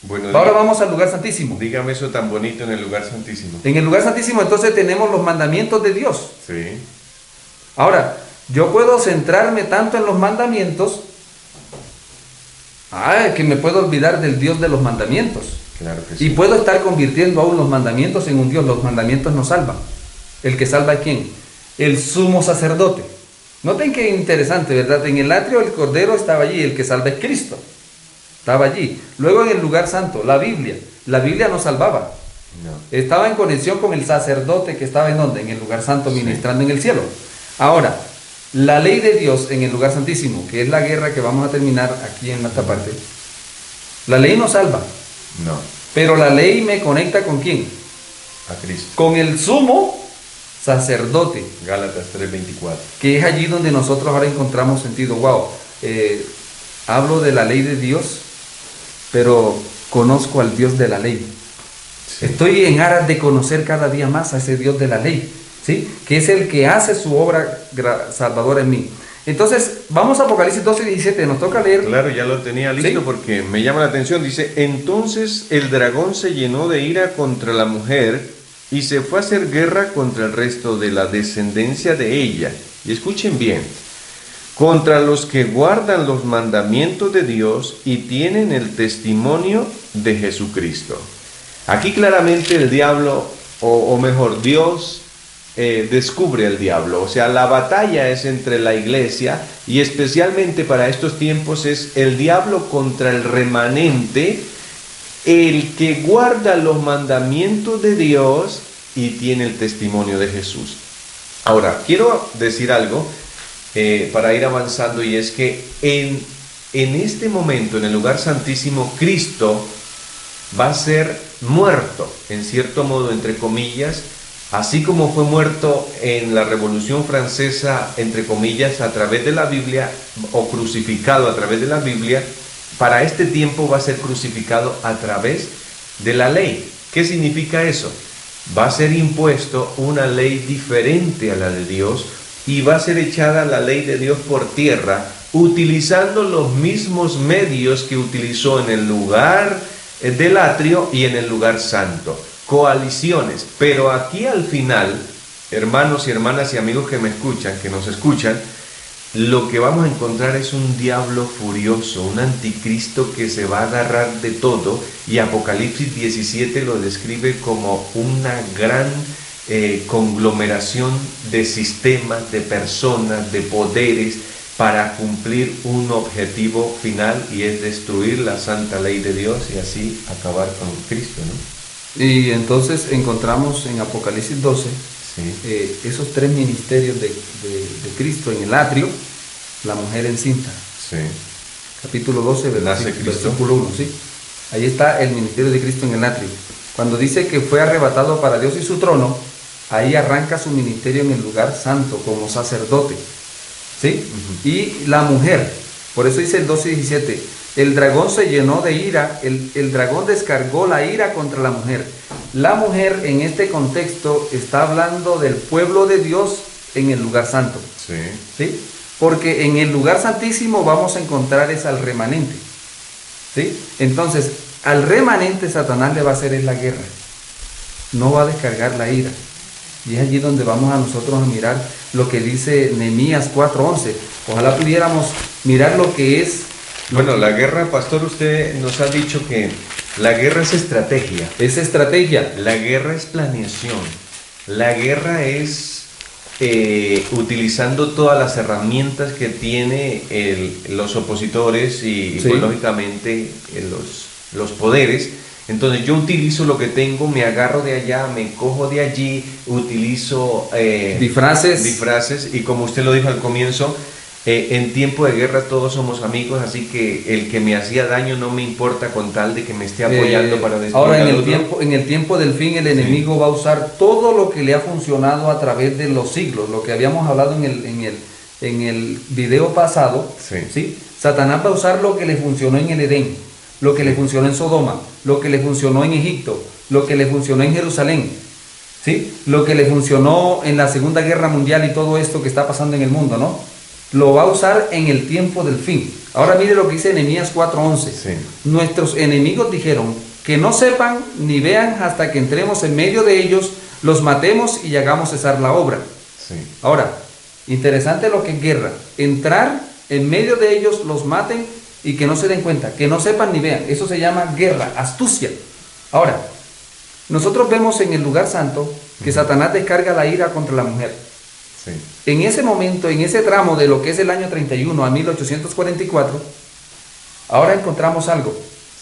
Bueno, ahora vamos al lugar santísimo. Dígame eso tan bonito en el lugar santísimo. En el lugar santísimo entonces tenemos los mandamientos de Dios. Sí. Ahora, yo puedo centrarme tanto en los mandamientos, que me puedo olvidar del Dios de los mandamientos. Claro que sí. Y puedo estar convirtiendo aún los mandamientos en un Dios. Los mandamientos no salvan. ¿El que salva es quién? El sumo sacerdote. Noten qué interesante, ¿verdad? En el atrio el Cordero estaba allí, el que salva es Cristo. Estaba allí. Luego en el lugar santo, la Biblia. La Biblia no salvaba. No. Estaba en conexión con el sacerdote que estaba en donde? En el lugar santo, ministrando en el cielo. Ahora, la ley de Dios en el lugar santísimo, que es la guerra que vamos a terminar aquí en esta parte. La ley no salva. No. Pero la ley me conecta ¿con quién? A Cristo. Con el sumo sacerdote. Gálatas 3:24. Que es allí donde nosotros ahora encontramos sentido. Wow, hablo de la ley de Dios, pero conozco al Dios de la ley. Sí. Estoy en aras de conocer cada día más a ese Dios de la ley, ¿sí? Que es el que hace su obra salvadora en mí. Entonces, vamos a Apocalipsis 12:17, nos toca leer. Claro, ya lo tenía listo, ¿sí? Porque me llama la atención. Dice, entonces el dragón se llenó de ira contra la mujer y se fue a hacer guerra contra el resto de la descendencia de ella. Y escuchen bien, contra los que guardan los mandamientos de Dios y tienen el testimonio de Jesucristo. Aquí claramente el diablo, o mejor, Dios descubre al diablo. O sea, la batalla es entre la iglesia y especialmente para estos tiempos es el diablo contra el remanente, el que guarda los mandamientos de Dios y tiene el testimonio de Jesús. Ahora, quiero decir algo para ir avanzando, y es que en este momento, en el lugar santísimo, Cristo va a ser muerto, en cierto modo, entre comillas, así como fue muerto en la Revolución Francesa, entre comillas, a través de la Biblia, o crucificado a través de la Biblia. Para este tiempo va a ser crucificado a través de la ley. ¿Qué significa eso? Va a ser impuesto una ley diferente a la de Dios y va a ser echada la ley de Dios por tierra, utilizando los mismos medios que utilizó en el lugar del atrio y en el lugar santo. Coaliciones. Pero aquí al final, hermanos y hermanas y amigos que me escuchan, que nos escuchan, lo que vamos a encontrar es un diablo furioso, un anticristo que se va a agarrar de todo, y Apocalipsis 17 lo describe como una gran conglomeración de sistemas, de personas, de poderes, para cumplir un objetivo final, y es destruir la santa ley de Dios y así acabar con Cristo, ¿no? Y entonces encontramos en Apocalipsis 12 esos tres ministerios de Cristo en el atrio, la mujer encinta. Sí. Capítulo 12, versículo 1. ¿Sí? Ahí está el ministerio de Cristo en el atrio. Cuando dice que fue arrebatado para Dios y su trono, ahí arranca su ministerio en el lugar santo como sacerdote. ¿Sí? Y la mujer, por eso dice el 12:17, el dragón se llenó de ira, el dragón descargó la ira contra la mujer. La mujer en este contexto está hablando del pueblo de Dios en el lugar santo. Sí. ¿Sí? Porque en el lugar santísimo vamos a encontrar es al remanente. ¿Sí? Entonces, al remanente Satanás le va a hacer es la guerra. No va a descargar la ira. Y es allí donde vamos a nosotros a mirar lo que dice Nehemías 4:11. Ojalá pudiéramos mirar lo que es. Bueno, la guerra, pastor, usted nos ha dicho que la guerra es estrategia. Es estrategia. La guerra es planeación. La guerra es utilizando todas las herramientas que tiene los opositores y Sí. pues, lógicamente los poderes. Entonces yo utilizo lo que tengo, me agarro de allá, me cojo de allí, utilizo disfraces y como usted lo dijo al comienzo, en tiempo de guerra todos somos amigos, así que el que me hacía daño no me importa con tal de que me esté apoyando para destruir Ahora al otro. en el tiempo del fin el enemigo va a usar todo lo que le ha funcionado a través de los siglos, lo que habíamos hablado en el video pasado. Sí. ¿Sí? Satanás va a usar lo que le funcionó en el Edén, lo que le funcionó en Sodoma, lo que le funcionó en Egipto, lo que le funcionó en Jerusalén, ¿sí? Lo que le funcionó en la Segunda Guerra Mundial y todo esto que está pasando en el mundo, ¿no? Lo va a usar en el tiempo del fin. Ahora mire lo que dice Nehemías 4:11. Sí. Nuestros enemigos dijeron que no sepan ni vean hasta que entremos en medio de ellos, los matemos y hagamos cesar la obra. Sí. Ahora, interesante lo que es guerra. Entrar en medio de ellos, los maten y que no se den cuenta, que no sepan ni vean. Eso se llama guerra, astucia. Ahora, nosotros vemos en el lugar santo que Satanás descarga la ira contra la mujer. Sí. En ese momento, en ese tramo de lo que es el año 31 a 1844, ahora encontramos algo,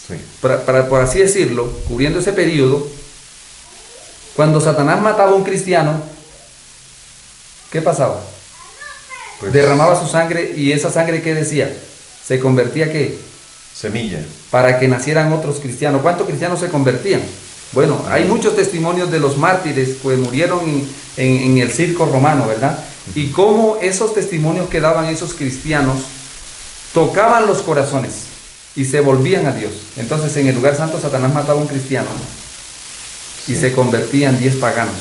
Sí. por así decirlo, cubriendo ese periodo. Cuando Satanás mataba a un cristiano, ¿qué pasaba? Pues, Derramaba su sangre y esa sangre, ¿qué decía? Se convertía, ¿qué? semilla. Para que nacieran otros cristianos. ¿Cuántos cristianos se convertían? Bueno, hay muchos testimonios de los mártires que murieron en el circo romano, ¿verdad? Y cómo esos testimonios que daban esos cristianos tocaban los corazones y se volvían a Dios. Entonces en el lugar santo Satanás mataba a un cristiano y se convertían 10 paganos.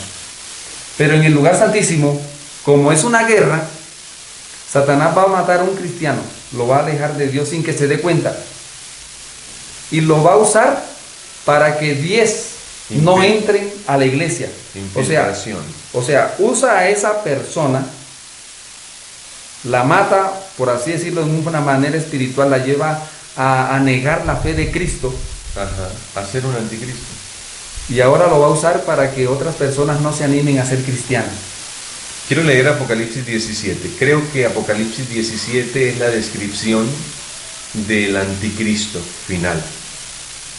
Pero en el lugar santísimo, como es una guerra, Satanás va a matar a un cristiano, lo va a alejar de Dios sin que se dé cuenta. Y lo va a usar para que 10 no entren a la iglesia. Infiltración. O sea, usa a esa persona, la mata, por así decirlo, de una manera espiritual, la lleva a negar la fe de Cristo. Ajá. Hacer un anticristo. Y ahora lo va a usar para que otras personas no se animen a ser cristianas. Quiero leer Apocalipsis 17. Creo que Apocalipsis 17 es la descripción del anticristo final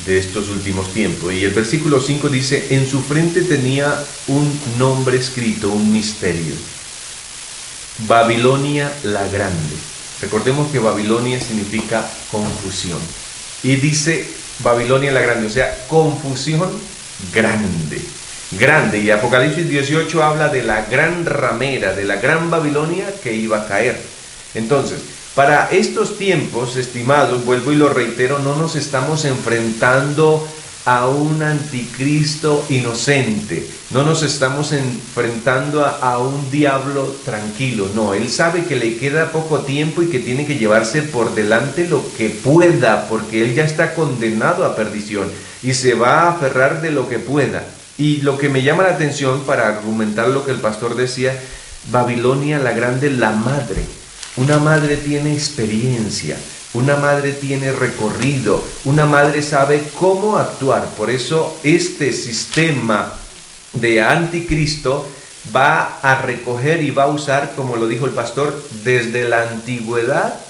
de estos últimos tiempos. Y el versículo 5 dice: en su frente tenía un nombre escrito, un misterio: Babilonia la Grande. Recordemos que Babilonia significa confusión. Y dice Babilonia la Grande, o sea, confusión grande. Grande. Y Apocalipsis 18 habla de la gran ramera, de la gran Babilonia que iba a caer. Entonces, para estos tiempos, estimados, vuelvo y lo reitero, no nos estamos enfrentando a un anticristo inocente, no nos estamos enfrentando a un diablo tranquilo, no, él sabe que le queda poco tiempo y que tiene que llevarse por delante lo que pueda, porque él ya está condenado a perdición y se va a aferrar de lo que pueda. Y lo que me llama la atención para argumentar lo que el pastor decía, Babilonia la Grande, la madre. Una madre tiene experiencia, una madre tiene recorrido, una madre sabe cómo actuar. Por eso este sistema de anticristo va a recoger y va a usar, como lo dijo el pastor, desde la antigüedad,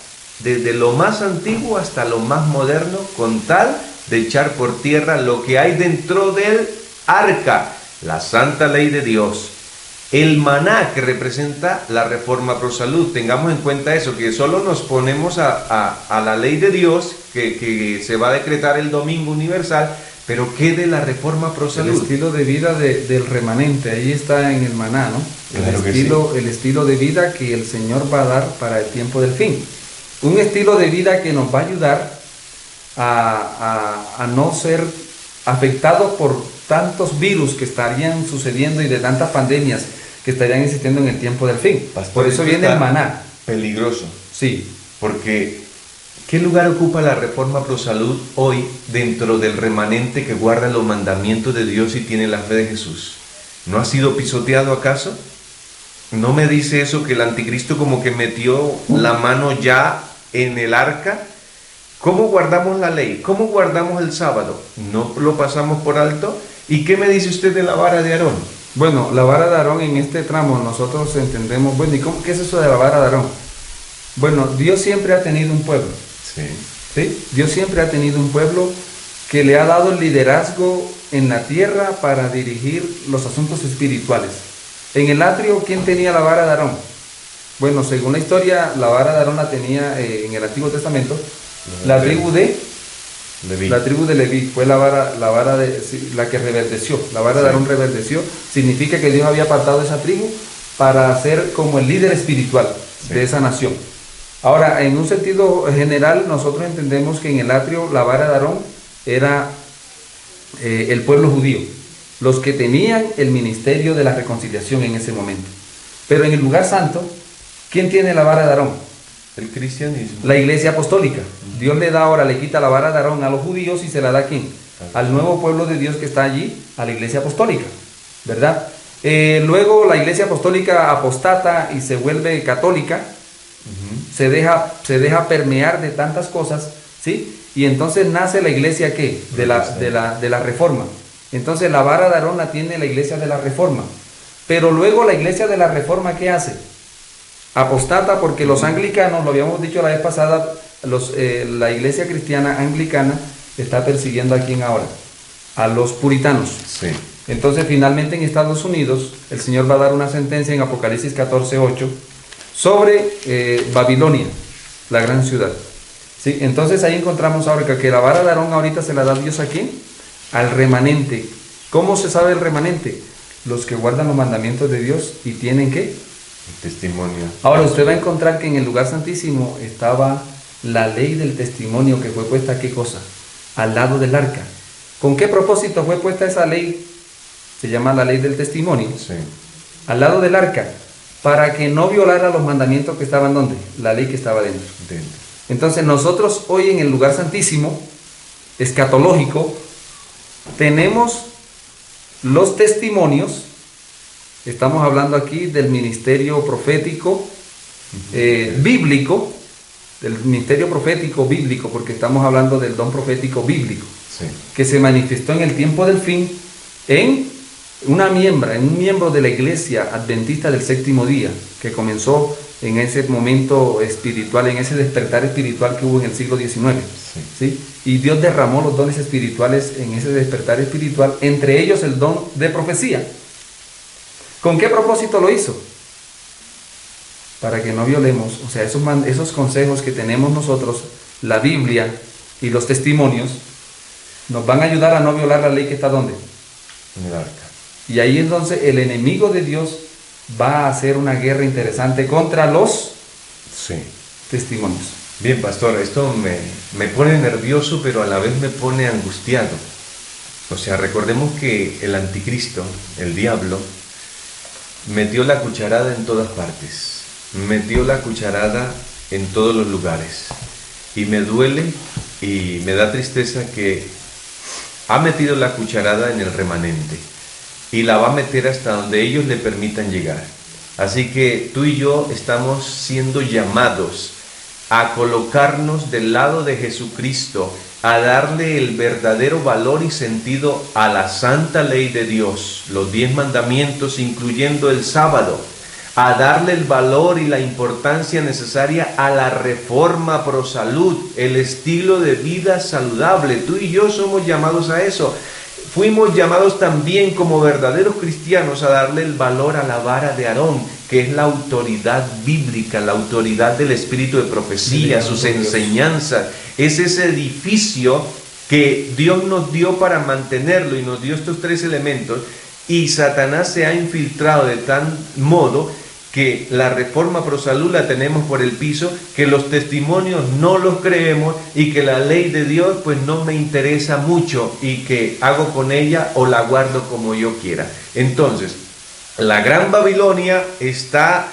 desde lo más antiguo hasta lo más moderno, con tal de echar por tierra lo que hay dentro del arca, la santa ley de Dios. El maná, que representa la reforma pro salud. Tengamos en cuenta eso, que solo nos ponemos a la ley de Dios que se va a decretar el domingo universal, pero ¿qué de la reforma pro salud? El estilo de vida del remanente, ahí está en el maná, ¿no? Claro que El estilo de vida que el Señor va a dar para el tiempo del fin. Un estilo de vida que nos va a ayudar a no ser afectados por tantos virus que estarían sucediendo y de tantas pandemias que estarían existiendo en el tiempo del fin. Pastor, por eso viene el maná. Peligroso. Sí. Porque ¿qué lugar ocupa la reforma pro salud hoy dentro del remanente que guarda los mandamientos de Dios y tiene la fe de Jesús? ¿No ha sido pisoteado acaso? ¿No me dice eso que el anticristo como que metió la mano ya en el arca? ¿Cómo guardamos la ley? ¿Cómo guardamos el sábado? ¿No lo pasamos por alto? ¿Y qué me dice usted de la vara de Aarón? Bueno, la vara de Aarón en este tramo nosotros entendemos, bueno, ¿y qué es eso de la vara de Aarón? Bueno, Dios siempre ha tenido un pueblo. Sí. ¿Sí? Dios siempre ha tenido un pueblo que le ha dado el liderazgo en la tierra para dirigir los asuntos espirituales. En el atrio, ¿quién tenía la vara de Aarón? Bueno, según la historia, la vara de Aarón la tenía en el Antiguo Testamento la tribu de Leví. La tribu de Leví fue la que reverdeció. La vara de Aarón reverdeció. Significa que Dios había apartado esa tribu para ser como el líder espiritual de esa nación. Ahora, en un sentido general, nosotros entendemos que en el atrio la vara de Aarón era el pueblo judío, los que tenían el ministerio de la reconciliación en ese momento. Pero en el lugar santo, ¿quién tiene la vara de Aarón? El cristianismo. La iglesia apostólica. Dios le da ahora, le quita la vara de Aarón a los judíos y se la da ¿a quién? Al nuevo pueblo de Dios que está allí, a la iglesia apostólica, ¿verdad? Luego la iglesia apostólica apostata y se vuelve católica, se deja permear de tantas cosas, ¿sí? Y entonces nace la iglesia ¿qué? De la Reforma. Entonces la vara de Aarón la tiene la iglesia de la Reforma. Pero luego la iglesia de la Reforma, ¿qué hace? Apostata, porque los anglicanos, lo habíamos dicho la vez pasada, la iglesia cristiana anglicana está persiguiendo a quién ahora, a los puritanos. Sí. Entonces finalmente en Estados Unidos el Señor va a dar una sentencia en Apocalipsis 14:8 sobre Babilonia, la gran ciudad. ¿Sí? Entonces ahí encontramos ahora que la vara de Aarón ahorita se la da Dios ¿a quién? Al remanente. ¿Cómo se sabe el remanente? Los que guardan los mandamientos de Dios y tienen ¿qué? Testimonio. Ahora usted va a encontrar que en el lugar santísimo estaba la ley del testimonio, que fue puesta ¿qué cosa? Al lado del arca. ¿Con qué propósito fue puesta esa ley? Se llama la ley del testimonio. Sí. Al lado del arca, para que no violara los mandamientos que estaban ¿dónde? La ley que estaba dentro. Entonces nosotros hoy en el lugar santísimo escatológico tenemos los testimonios. Estamos hablando aquí del ministerio profético bíblico, del ministerio profético bíblico, porque estamos hablando del don profético bíblico, que se manifestó en el tiempo del fin en un miembro de la iglesia adventista del séptimo día, que comenzó en ese momento espiritual, en ese despertar espiritual que hubo en el siglo XIX. ¿Sí? Y Dios derramó los dones espirituales en ese despertar espiritual, entre ellos el don de profecía. ¿Con qué propósito lo hizo? Para que no violemos, o sea, esos consejos que tenemos nosotros, la Biblia y los testimonios, nos van a ayudar a no violar la ley que está ¿dónde? En el arca. Y ahí entonces el enemigo de Dios va a hacer una guerra interesante contra los testimonios. Bien, pastor, esto me pone nervioso, pero a la vez me pone angustiado. O sea, recordemos que el anticristo, el diablo, metió la cucharada en todas partes, metió la cucharada en todos los lugares, y me duele y me da tristeza que ha metido la cucharada en el remanente y la va a meter hasta donde ellos le permitan llegar. Así que tú y yo estamos siendo llamados a colocarnos del lado de Jesucristo, a darle el verdadero valor y sentido a la santa ley de Dios, los 10 mandamientos, incluyendo el sábado, a darle el valor y la importancia necesaria a la reforma pro salud, el estilo de vida saludable. Tú y yo somos llamados a eso. Fuimos llamados también como verdaderos cristianos a darle el valor a la vara de Aarón, que es la autoridad bíblica, la autoridad del espíritu de profecía, sus enseñanzas. Es ese edificio que Dios nos dio para mantenerlo y nos dio estos 3 elementos, y Satanás se ha infiltrado de tal modo que la reforma pro salud la tenemos por el piso, que los testimonios no los creemos y que la ley de Dios pues no me interesa mucho y que hago con ella o la guardo como yo quiera. Entonces, la gran Babilonia está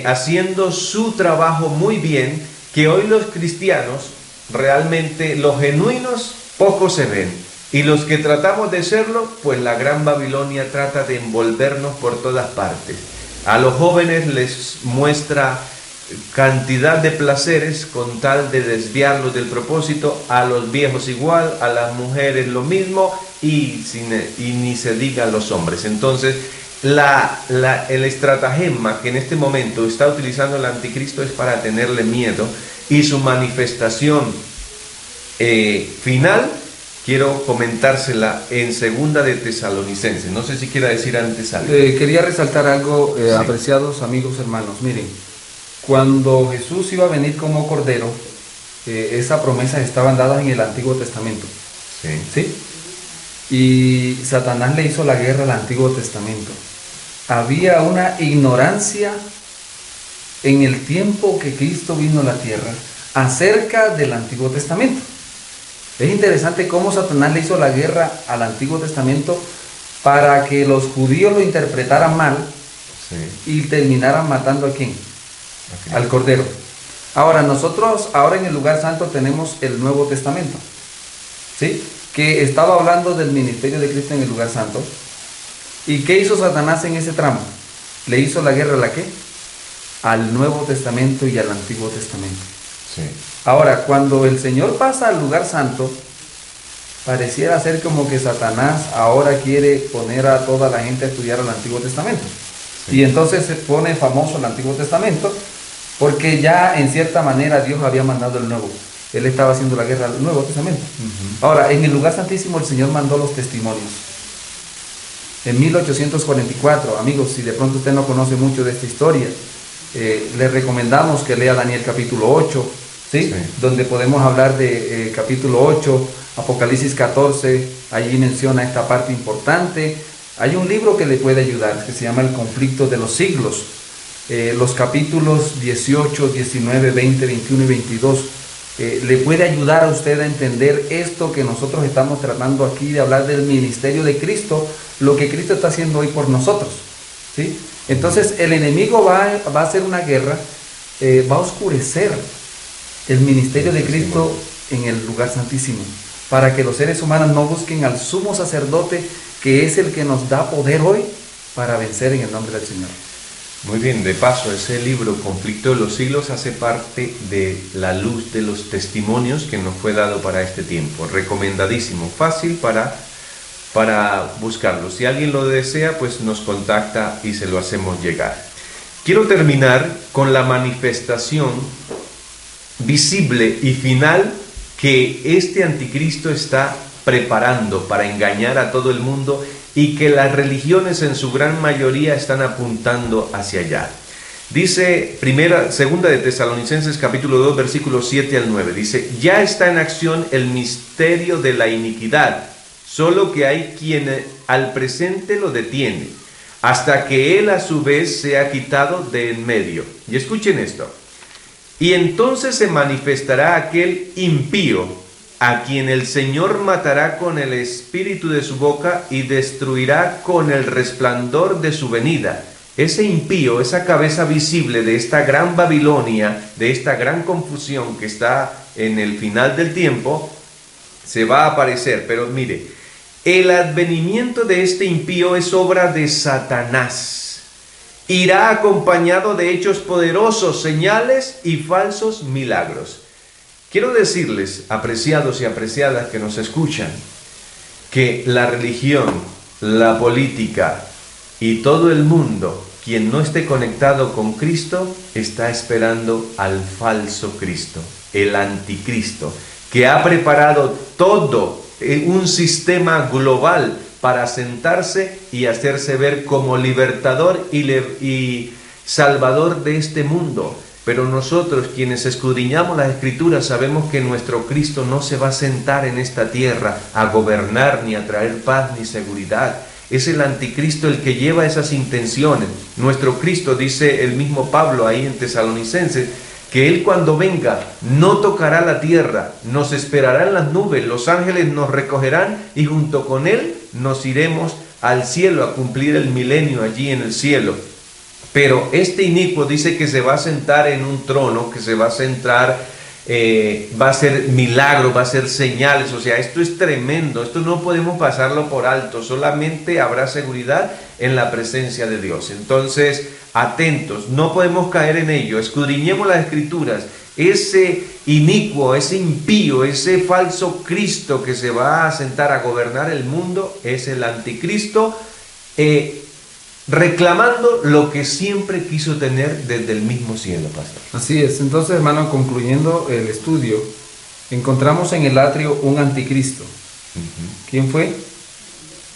haciendo su trabajo muy bien, que hoy los cristianos, realmente los genuinos, pocos se ven. Y los que tratamos de serlo, pues la gran Babilonia trata de envolvernos por todas partes. A los jóvenes les muestra cantidad de placeres con tal de desviarlos del propósito, a los viejos igual, a las mujeres lo mismo, y ni se diga a los hombres. Entonces, el estratagema que en este momento está utilizando el anticristo es para tenerle miedo, y su manifestación final quiero comentársela en Segunda de Tesalonicenses. No sé si quiera decir antes algo. Quería resaltar algo, Sí. apreciados amigos hermanos. Miren, cuando Jesús iba a venir como Cordero, esas promesas estaban dadas en el Antiguo Testamento. Sí. ¿Sí? Y Satanás le hizo la guerra al Antiguo Testamento. Había una ignorancia en el tiempo que Cristo vino a la tierra acerca del Antiguo Testamento. Es interesante cómo Satanás le hizo la guerra al Antiguo Testamento para que los judíos lo interpretaran mal Sí. y terminaran matando ¿a quién? Ok. Al Cordero. Ahora nosotros, ahora en el lugar santo tenemos el Nuevo Testamento, ¿sí? Que estaba hablando del ministerio de Cristo en el lugar santo. ¿Y qué hizo Satanás en ese tramo? Le hizo la guerra ¿a la qué? Al Nuevo Testamento y al Antiguo Testamento. Sí. Ahora, cuando el Señor pasa al lugar santo, pareciera ser como que Satanás ahora quiere poner a toda la gente a estudiar el Antiguo Testamento. Sí. Y entonces se pone famoso el Antiguo Testamento, porque ya en cierta manera Dios había mandado el Nuevo. Él estaba haciendo la guerra al Nuevo Testamento. Ahora, en el lugar santísimo el Señor mandó los testimonios. En 1844, amigos, si de pronto usted no conoce mucho de esta historia, le recomendamos que lea Daniel capítulo 8, ¿sí? Sí. Donde podemos hablar de capítulo 8, Apocalipsis 14, allí menciona esta parte importante. Hay un libro que le puede ayudar, que se llama El conflicto de los siglos. Los capítulos 18, 19, 20, 21 y 22 le puede ayudar a usted a entender esto que nosotros estamos tratando aquí, de hablar del ministerio de Cristo, lo que Cristo está haciendo hoy por nosotros, ¿sí? Entonces el enemigo va a hacer una guerra, va a oscurecer el ministerio de Cristo en el lugar santísimo, para que los seres humanos no busquen al sumo sacerdote, que es el que nos da poder hoy para vencer en el nombre del Señor. Muy bien, de paso, ese libro, Conflicto de los Siglos, hace parte de la luz de los testimonios que nos fue dado para este tiempo. Recomendadísimo, fácil para buscarlo. Si alguien lo desea, pues nos contacta y se lo hacemos llegar. Quiero terminar con la manifestación visible y final que este anticristo está preparando para engañar a todo el mundo, y que las religiones en su gran mayoría están apuntando hacia allá. Dice segunda de Tesalonicenses capítulo 2 versículos 7 al 9, dice: ya está en acción el misterio de la iniquidad, solo que hay quien al presente lo detiene, hasta que él a su vez sea quitado de en medio. Y escuchen esto: y entonces se manifestará aquel impío, a quien el Señor matará con el espíritu de su boca y destruirá con el resplandor de su venida. Ese impío, esa cabeza visible de esta gran Babilonia, de esta gran confusión que está en el final del tiempo, se va a aparecer. Pero mire, el advenimiento de este impío es obra de Satanás. Irá acompañado de hechos poderosos, señales y falsos milagros. Quiero decirles, apreciados y apreciadas que nos escuchan, que la religión, la política y todo el mundo, quien no esté conectado con Cristo, está esperando al falso Cristo, el anticristo, que ha preparado todo un sistema global para sentarse y hacerse ver como libertador y salvador de este mundo. Pero nosotros, quienes escudriñamos las Escrituras, sabemos que nuestro Cristo no se va a sentar en esta tierra a gobernar, ni a traer paz ni seguridad. Es el anticristo el que lleva esas intenciones. Nuestro Cristo, dice el mismo Pablo ahí en Tesalonicenses, que Él cuando venga no tocará la tierra, nos esperará en las nubes, los ángeles nos recogerán y junto con Él nos iremos al cielo a cumplir el milenio allí en el cielo. Pero este inicuo dice que se va a sentar en un trono, que se va a sentar va a ser milagros, va a ser señales. O sea, esto es tremendo, esto no podemos pasarlo por alto, solamente habrá seguridad en la presencia de Dios. Entonces, atentos, no podemos caer en ello, escudriñemos las Escrituras. Ese inicuo, ese impío, ese falso Cristo que se va a sentar a gobernar el mundo es el anticristo, reclamando lo que siempre quiso tener desde el mismo cielo, pastor. Así es. Entonces, hermano, concluyendo el estudio, encontramos en el atrio un anticristo. ¿Quién fue?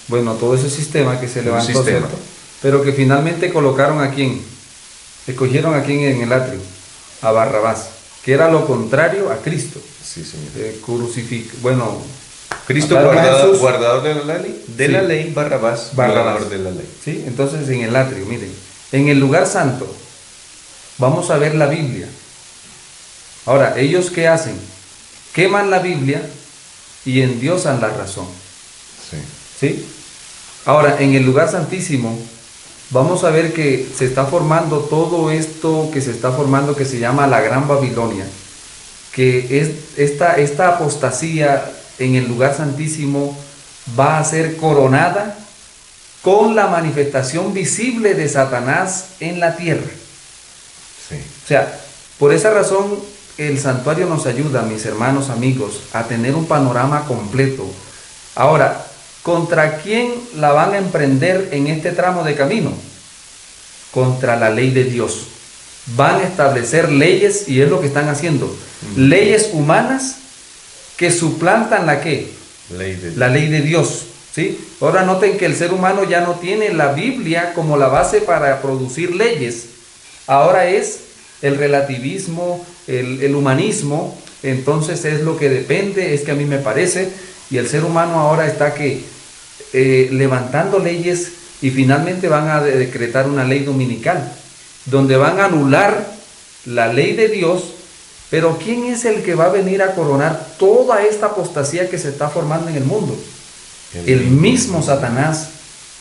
Bueno, todo ese sistema que se levantó, ¿cierto? Pero que finalmente colocaron a quién, escogieron a quién en el atrio, a Barrabás, que era lo contrario a Cristo. Sí, señor. Bueno, Cristo guardador de la ley, Barrabás violador de la ley. Sí, entonces en el atrio, miren, en el lugar santo, vamos a ver la Biblia. Ahora, ¿ellos qué hacen? Queman la Biblia y endiosan la razón. Sí. ¿Sí? Ahora, en el lugar santísimo, vamos a ver que se está formando todo esto que se está formando, que se llama la Gran Babilonia, que es esta apostasía en el lugar santísimo va a ser coronada con la manifestación visible de Satanás en la tierra. Sí. O sea, por esa razón el santuario nos ayuda, mis hermanos, amigos, a tener un panorama completo. Ahora, ¿contra quién la van a emprender en este tramo de camino? Contra la ley de Dios. Van a establecer leyes, y es lo que están haciendo, leyes humanas que suplantan ¿la qué? La ley de Dios. ¿Sí? Ahora noten que el ser humano ya no tiene la Biblia como la base para producir leyes. Ahora es el relativismo, el humanismo. Entonces es lo que depende, es que a mí me parece, y el ser humano ahora está levantando leyes, y finalmente van a decretar una ley dominical, donde van a anular la ley de Dios. Pero ¿quién es el que va a venir a coronar toda esta apostasía que se está formando en el mundo? El mismo Satanás,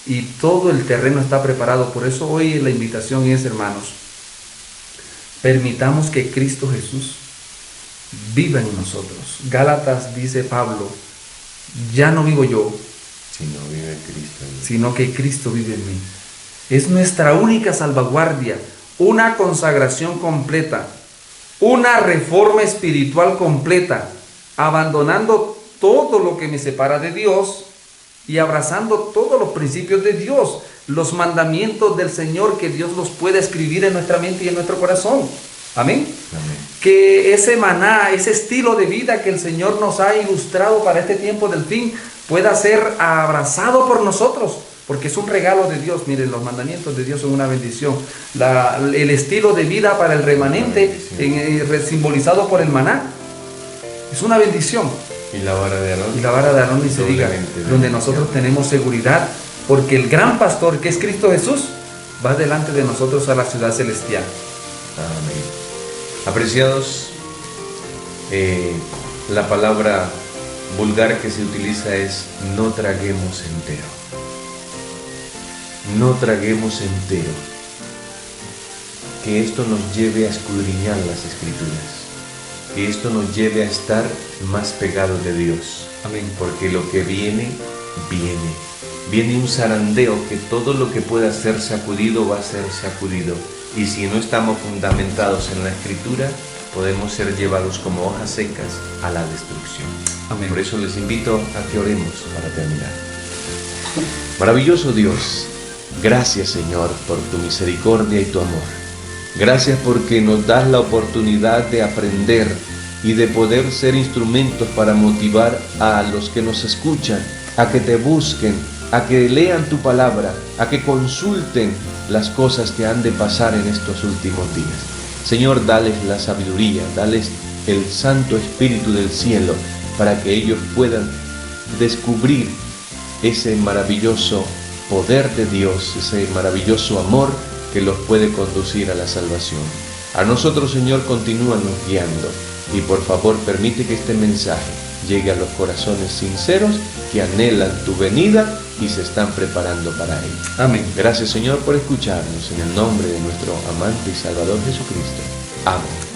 y todo el terreno está preparado. Por eso hoy la invitación es, hermanos, permitamos que Cristo Jesús viva en nosotros. Gálatas dice Pablo, ya no vivo yo, sino que Cristo vive en mí. Es nuestra única salvaguardia, una consagración completa, una reforma espiritual completa, abandonando todo lo que me separa de Dios y abrazando todos los principios de Dios, los mandamientos del Señor, que Dios los pueda escribir en nuestra mente y en nuestro corazón. Amén. Amén. Que ese maná, ese estilo de vida que el Señor nos ha ilustrado para este tiempo del fin, pueda ser abrazado por nosotros, porque es un regalo de Dios. Miren, los mandamientos de Dios son una bendición. El estilo de vida para el remanente, simbolizado por el maná, es una bendición. Y la vara de Aarón. Y la vara de Aarón, ni se diga, donde nosotros tenemos seguridad, porque el gran pastor, que es Cristo Jesús, va delante de nosotros a la ciudad celestial. Amén. Apreciados, la palabra vulgar que se utiliza es no traguemos entero. No traguemos entero. Que esto nos lleve a escudriñar las Escrituras. Que esto nos lleve a estar más pegados de Dios. Amén. Porque lo que viene, viene un zarandeo, que todo lo que pueda ser sacudido va a ser sacudido. Y si no estamos fundamentados en la Escritura, podemos ser llevados como hojas secas a la destrucción. Amén. Por eso les invito a que oremos para terminar. Maravilloso Dios, gracias, Señor, por tu misericordia y tu amor. Gracias porque nos das la oportunidad de aprender y de poder ser instrumentos para motivar a los que nos escuchan, a que te busquen, a que lean tu palabra, a que consulten las cosas que han de pasar en estos últimos días. Señor, dales la sabiduría, dales el Santo Espíritu del cielo, para que ellos puedan descubrir ese maravilloso poder de Dios, ese maravilloso amor que los puede conducir a la salvación. A nosotros, Señor, continúanos guiando, y por favor permite que este mensaje llegue a los corazones sinceros que anhelan tu venida y se están preparando para él. Amén. Gracias, Señor, por escucharnos, en el nombre de nuestro amante y Salvador Jesucristo. Amén.